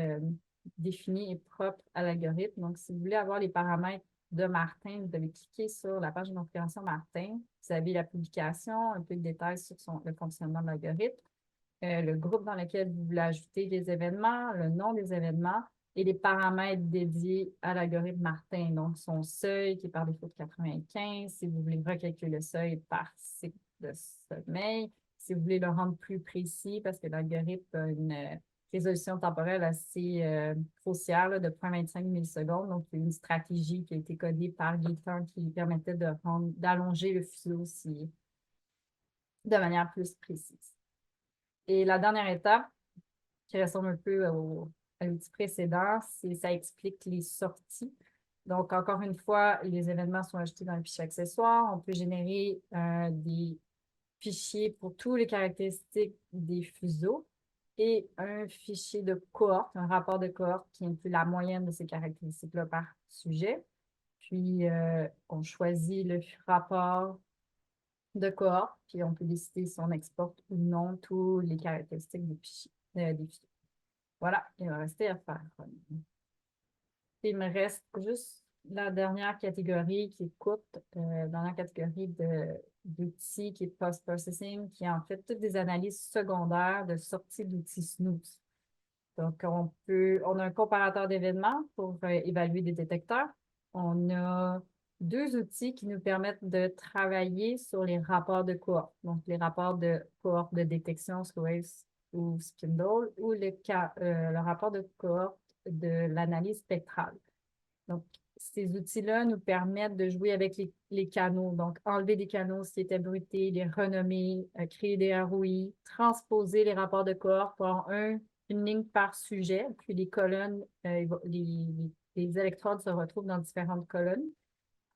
définies et propres à l'algorithme. Donc, si vous voulez avoir les paramètres de Martin, vous devez cliquer sur la page de configuration Martin. Vous avez la publication, un peu de détails sur le fonctionnement de l'algorithme, le groupe dans lequel vous voulez ajouter les événements, le nom des événements et les paramètres dédiés à l'algorithme Martin. Donc, son seuil qui est par défaut de 95, si vous voulez recalculer le seuil par cycle de sommeil, si vous voulez le rendre plus précis parce que l'algorithme a une résolution temporelle assez grossière là, de 0,25 millisecondes. Donc, il y a une stratégie qui a été codée par Gator qui permettait d'allonger le fuseau aussi de manière plus précise. Et la dernière étape, qui ressemble un peu à l'outil précédent, c'est ça explique les sorties. Donc, encore une fois, les événements sont ajoutés dans le fichier accessoire. On peut générer des fichiers pour toutes les caractéristiques des fuseaux et un fichier de cohorte, un rapport de cohorte qui inclut la moyenne de ces caractéristiques-là par sujet. Puis, on choisit le rapport de cohorte, puis on peut décider si on exporte ou non toutes les caractéristiques des fichiers. Voilà, il va rester à faire. Il me reste juste la dernière catégorie qui est courte, dernière catégorie d'outils qui est post-processing, qui est en fait toutes des analyses secondaires de sortie d'outils snooze. Donc, on a un comparateur d'événements pour évaluer des détecteurs. On a deux outils qui nous permettent de travailler sur les rapports de cohorte. Donc, les rapports de cohorte de détection, Slow-Wave ou Spindle, ou le rapport de cohorte de l'analyse spectrale. Donc, ces outils-là nous permettent de jouer avec les canaux. Donc, enlever des canaux s'ils étaient bruités, les renommer, créer des ROI, transposer les rapports de cohorte pour avoir une ligne par sujet, puis les colonnes, les électrodes se retrouvent dans différentes colonnes.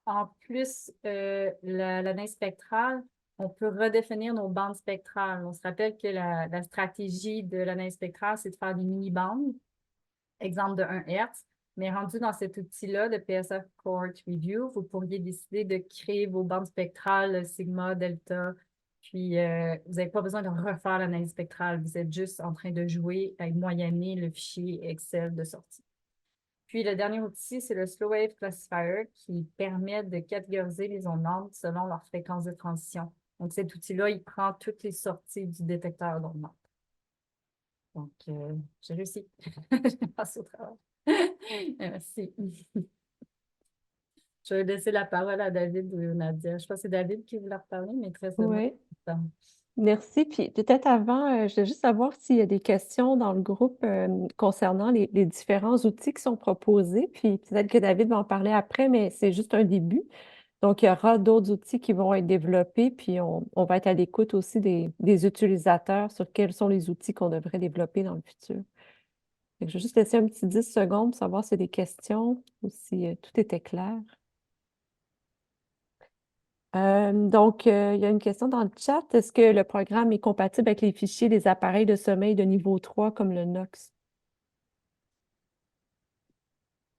En plus, l'analyse spectrale, on peut redéfinir nos bandes spectrales. On se rappelle que la stratégie de l'analyse spectrale, c'est de faire des mini-bandes, exemple de 1 Hz. Mais rendu dans cet outil-là de PSF Cohort Review, vous pourriez décider de créer vos bandes spectrales sigma, delta, puis vous n'avez pas besoin de refaire l'analyse spectrale. Vous êtes juste en train de jouer à moyenner le fichier Excel de sortie. Puis le dernier outil, c'est le Slow Wave Classifier qui permet de catégoriser les ondes lentes selon leur fréquence de transition. Donc cet outil-là, il prend toutes les sorties du détecteur d'ondes lentes. Donc, j'ai réussi. J'ai passé au travail. Merci. Je vais laisser la parole à David ou Nadia. Je pense que c'est David qui voulait reparler, mais très seulement. Oui, merci. Puis peut-être avant, je voulais juste savoir s'il y a des questions dans le groupe concernant les différents outils qui sont proposés. Puis peut-être que David va en parler après, mais c'est juste un début. Donc, il y aura d'autres outils qui vont être développés, puis on va être à l'écoute aussi des utilisateurs sur quels sont les outils qu'on devrait développer dans le futur. Fait que je vais juste laisser un petit 10 secondes pour savoir s'il y a des questions ou si tout était clair. Donc, il y a une question dans le chat. Est-ce que le programme est compatible avec les fichiers des appareils de sommeil de niveau 3 comme le NOx?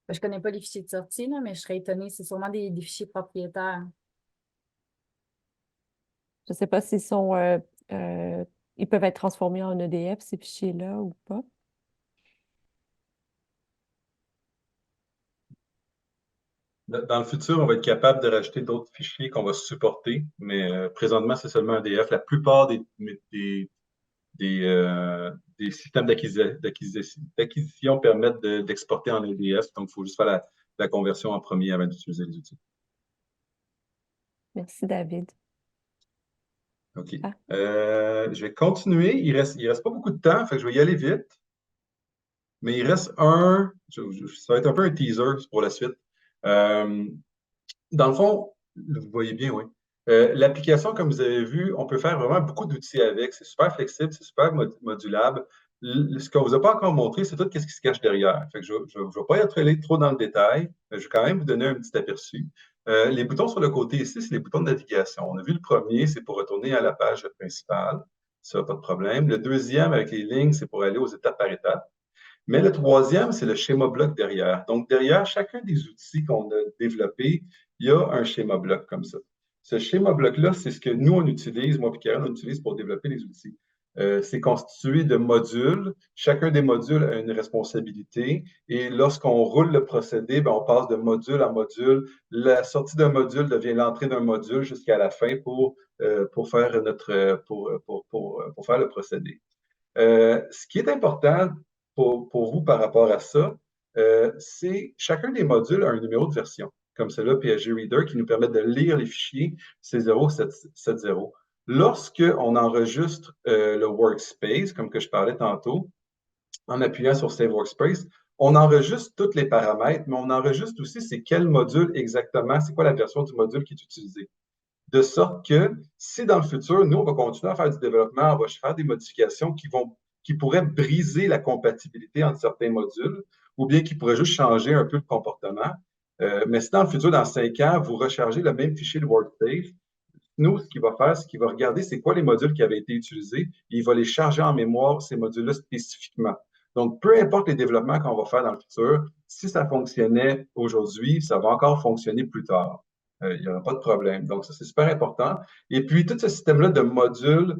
Je ne connais pas les fichiers de sortie, là, mais je serais étonnée. C'est sûrement des fichiers propriétaires. Je ne sais pas s'ils sont ils peuvent être transformés en EDF, ces fichiers-là, ou pas. Dans le futur, on va être capable de rajouter d'autres fichiers qu'on va supporter, mais présentement, c'est seulement EDF. La plupart des systèmes d'acquisition permettent d'exporter en EDF, donc il faut juste faire la conversion en premier avant d'utiliser les outils. Merci, David. OK. Ah. Je vais continuer. Il reste pas beaucoup de temps, fait que je vais y aller vite. Mais il reste ça va être un peu un teaser pour la suite. Dans le fond, vous voyez bien, oui. L'application, comme vous avez vu, on peut faire vraiment beaucoup d'outils avec. C'est super flexible, c'est super modulable. Ce qu'on ne vous a pas encore montré, c'est tout ce qui se cache derrière. Fait que je ne vais pas y aller trop dans le détail, mais je vais quand même vous donner un petit aperçu. Les boutons sur le côté ici, c'est les boutons de navigation. On a vu le premier, c'est pour retourner à la page principale. Ça, pas de problème. Le deuxième, avec les lignes, c'est pour aller aux étapes par étapes. Mais le troisième, c'est le schéma bloc derrière. Donc, derrière chacun des outils qu'on a développés, il y a un schéma bloc comme ça. Ce schéma bloc-là, c'est ce que nous, on utilise, moi et Karen, on utilise pour développer les outils. C'est constitué de modules. Chacun des modules a une responsabilité. Et lorsqu'on roule le procédé, ben, on passe de module à module. La sortie d'un module devient l'entrée d'un module jusqu'à la fin pour faire pour faire le procédé. Ce qui est important pour vous par rapport à ça, c'est chacun des modules a un numéro de version, comme celui-là, PSG Reader, qui nous permet de lire les fichiers C070. Lorsque on enregistre le workspace, comme que je parlais tantôt, en appuyant sur Save Workspace, on enregistre tous les paramètres, mais on enregistre aussi c'est quel module exactement, c'est quoi la version du module qui est utilisée. De sorte que si dans le futur, nous, on va continuer à faire du développement, on va faire des modifications qui pourraient briser la compatibilité entre certains modules, ou bien qui pourraient juste changer un peu le comportement. Mais si dans le futur, dans 5 ans, vous rechargez le même fichier de Workspace, nous, ce qu'il va faire, c'est qu'il va regarder c'est quoi les modules qui avaient été utilisés et il va les charger en mémoire, ces modules-là spécifiquement. Donc, peu importe les développements qu'on va faire dans le futur, si ça fonctionnait aujourd'hui, ça va encore fonctionner plus tard. Il n'y aura pas de problème. Donc, ça, c'est super important. Et puis, tout ce système-là de modules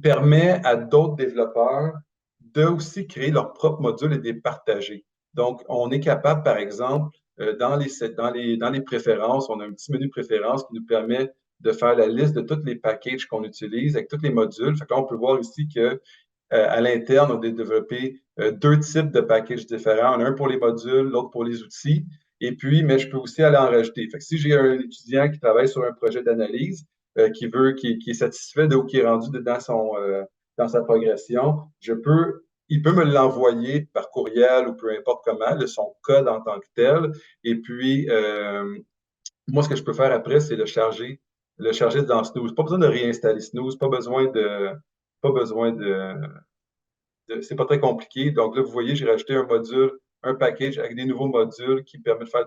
permet à d'autres développeurs de aussi créer leurs propres modules et de les partager. Donc, on est capable, par exemple, dans les préférences, on a un petit menu préférences qui nous permet de faire la liste de tous les packages qu'on utilise avec tous les modules. Fait que là, on peut voir ici que à l'interne, on a développé 2 types de packages différents. Un pour les modules, l'autre pour les outils. Et puis, mais je peux aussi aller en rajouter. Fait que si j'ai un étudiant qui travaille sur un projet d'analyse, qui est satisfait de où il est rendu dans sa progression, il peut me l'envoyer par courriel ou peu importe comment, son code en tant que tel. Et puis, moi, ce que je peux faire après, c'est le charger dans Snooze. Pas besoin de réinstaller Snooze, pas besoin c'est pas très compliqué. Donc là, vous voyez, j'ai rajouté un package avec des nouveaux modules qui permettent de faire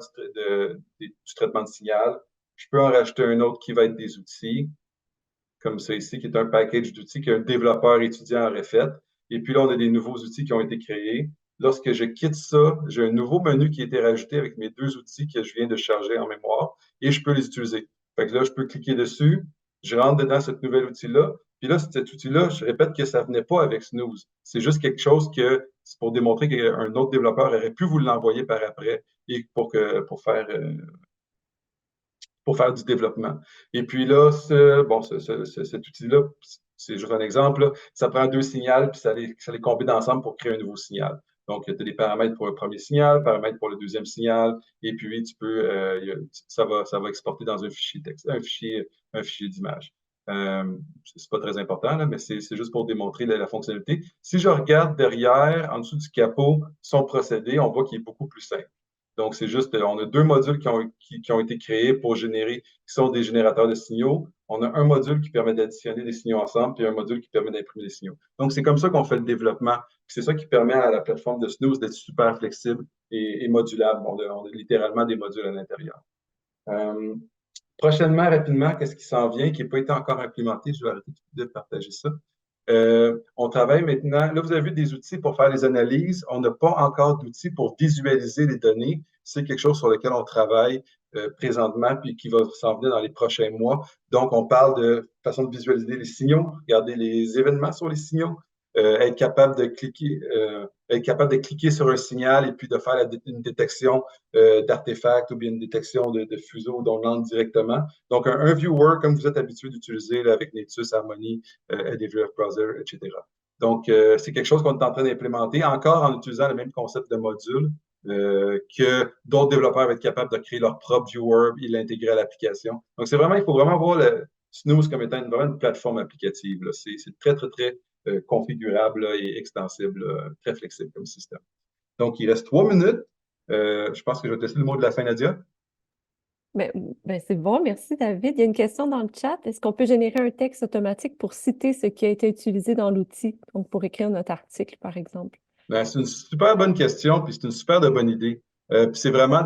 du traitement de signal. Je peux en rajouter un autre qui va être des outils, comme ça ici, qui est un package d'outils qu'un développeur étudiant aurait fait. Et puis là, on a des nouveaux outils qui ont été créés. Lorsque je quitte ça, j'ai un nouveau menu qui a été rajouté avec mes 2 outils que je viens de charger en mémoire et je peux les utiliser. Fait que là, je peux cliquer dessus, je rentre dedans ce nouvel outil-là. Puis là, cet outil-là, je répète que ça ne venait pas avec Snooze. C'est juste quelque chose que c'est pour démontrer qu'un autre développeur aurait pu vous l'envoyer par après et pour faire du développement. Et puis là, cet outil-là, c'est juste un exemple, là, ça prend 2 signaux, puis ça les combine ensemble pour créer un nouveau signal. Donc, tu as des paramètres pour le premier signal, paramètres pour le deuxième signal, et puis ça va exporter dans un fichier texte, un fichier d'image. C'est pas très important, là, mais c'est juste pour démontrer la fonctionnalité. Si je regarde derrière, en dessous du capot, son procédé, on voit qu'il est beaucoup plus simple. Donc, c'est juste, on a 2 modules qui ont été créés pour générer, qui sont des générateurs de signaux. On a un module qui permet d'additionner des signaux ensemble, puis un module qui permet d'imprimer des signaux. Donc, c'est comme ça qu'on fait le développement. C'est ça qui permet à la plateforme de Snooze d'être super flexible et modulable. On a littéralement des modules à l'intérieur. Prochainement, rapidement, qu'est-ce qui s'en vient, qui n'a pas été encore implémenté? Je vais arrêter de partager ça. On travaille maintenant, là vous avez vu des outils pour faire les analyses, on n'a pas encore d'outils pour visualiser les données, c'est quelque chose sur lequel on travaille présentement puis qui va s'en venir dans les prochains mois. Donc on parle de façon de visualiser les signaux, regarder les événements sur les signaux, être capable de cliquer sur un signal et puis de faire une détection d'artefacts ou bien une détection de fuseaux dont on entre directement. Donc, un viewer, comme vous êtes habitué d'utiliser avec Netus, Harmony, AWS Browser, etc. Donc, c'est quelque chose qu'on est en train d'implémenter, encore en utilisant le même concept de module, que d'autres développeurs vont être capables de créer leur propre viewer et l'intégrer à l'application. Donc, il faut vraiment voir le Snooze comme étant vraiment une plateforme applicative. C'est très, très, très configurable et extensible, très flexible comme système. Donc, il reste 3 minutes. Je pense que je vais te laisser le mot de la fin, Nadia. Ben, c'est bon, merci David. Il y a une question dans le chat. Est-ce qu'on peut générer un texte automatique pour citer ce qui a été utilisé dans l'outil, donc pour écrire notre article, par exemple? Ben, c'est une super bonne question, puis c'est une super de bonne idée. Puis c'est vraiment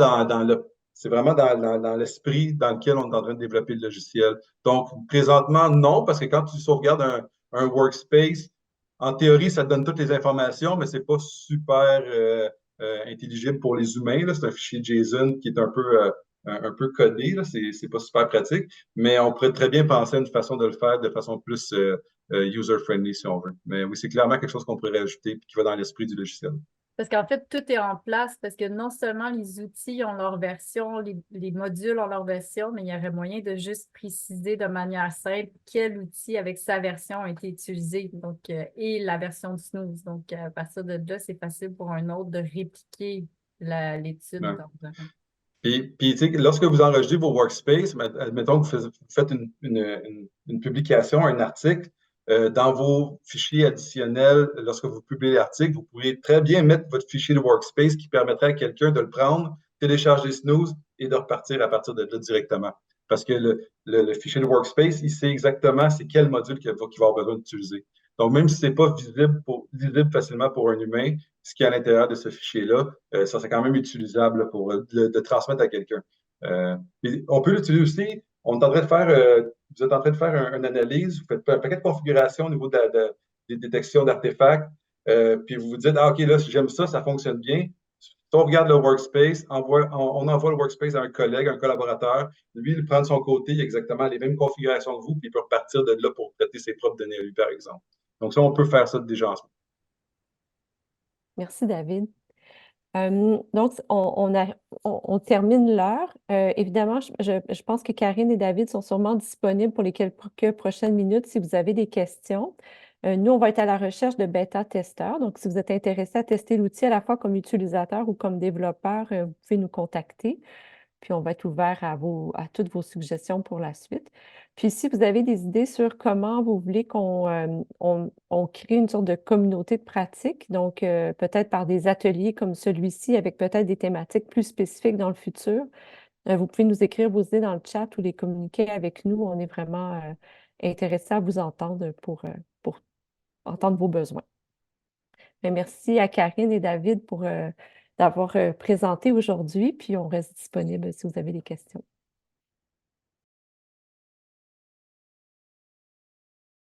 c'est vraiment dans l'esprit dans lequel on est en train de développer le logiciel. Donc, présentement, non, parce que quand tu sauvegardes un workspace, en théorie, ça te donne toutes les informations, mais c'est pas super intelligible pour les humains, là. C'est un fichier JSON qui est un peu codé, là. C'est pas super pratique, mais on pourrait très bien penser à une façon de le faire de façon plus user-friendly, si on veut. Mais oui, c'est clairement quelque chose qu'on pourrait rajouter et qui va dans l'esprit du logiciel. Parce qu'en fait, tout est en place parce que non seulement les outils ont leur version, les modules ont leur version, mais il y aurait moyen de juste préciser de manière simple quel outil avec sa version a été utilisé, donc, et la version de Snooze. Donc, à partir de là, c'est facile pour un autre de répliquer l'étude. Ouais. Puis, tu sais, lorsque vous enregistrez vos workspaces, admettons que vous faites une publication, un article, dans vos fichiers additionnels, lorsque vous publiez l'article, vous pourriez très bien mettre votre fichier de workspace qui permettrait à quelqu'un de le prendre, télécharger Snooze et de repartir à partir de là directement. Parce que le fichier de workspace, il sait exactement c'est quel module qu'il va avoir besoin d'utiliser. Donc, même si ce n'est pas visible facilement pour un humain, ce qui est à l'intérieur de ce fichier-là, ça c'est quand même utilisable là, pour de transmettre à quelqu'un. On peut l'utiliser aussi. On est en train de faire, vous êtes en train de faire une analyse, vous faites un paquet de configurations au niveau des détections d'artefacts, puis vous vous dites, ah, OK, là, si j'aime ça, ça fonctionne bien. Si on regarde le workspace, on envoie le workspace à un collègue, un collaborateur. Lui, il prend de son côté exactement les mêmes configurations que vous, puis il peut repartir de là pour traiter ses propres données à lui, par exemple. Donc, ça, on peut faire ça déjà en ce moment. Merci, David. Donc, on termine l'heure. Évidemment, je pense que Karine et David sont sûrement disponibles pour les quelques prochaines minutes si vous avez des questions. Nous, on va être à la recherche de bêta-testeurs. Donc, si vous êtes intéressé à tester l'outil à la fois comme utilisateur ou comme développeur, vous pouvez nous contacter. Puis, on va être ouvert à toutes vos suggestions pour la suite. Puis, si vous avez des idées sur comment vous voulez on crée une sorte de communauté de pratique, donc peut-être par des ateliers comme celui-ci, avec peut-être des thématiques plus spécifiques dans le futur, vous pouvez nous écrire vos idées dans le chat ou les communiquer avec nous. On est vraiment intéressés à vous entendre pour entendre vos besoins. Mais merci à Karine et David d'avoir présenté aujourd'hui, puis on reste disponible si vous avez des questions.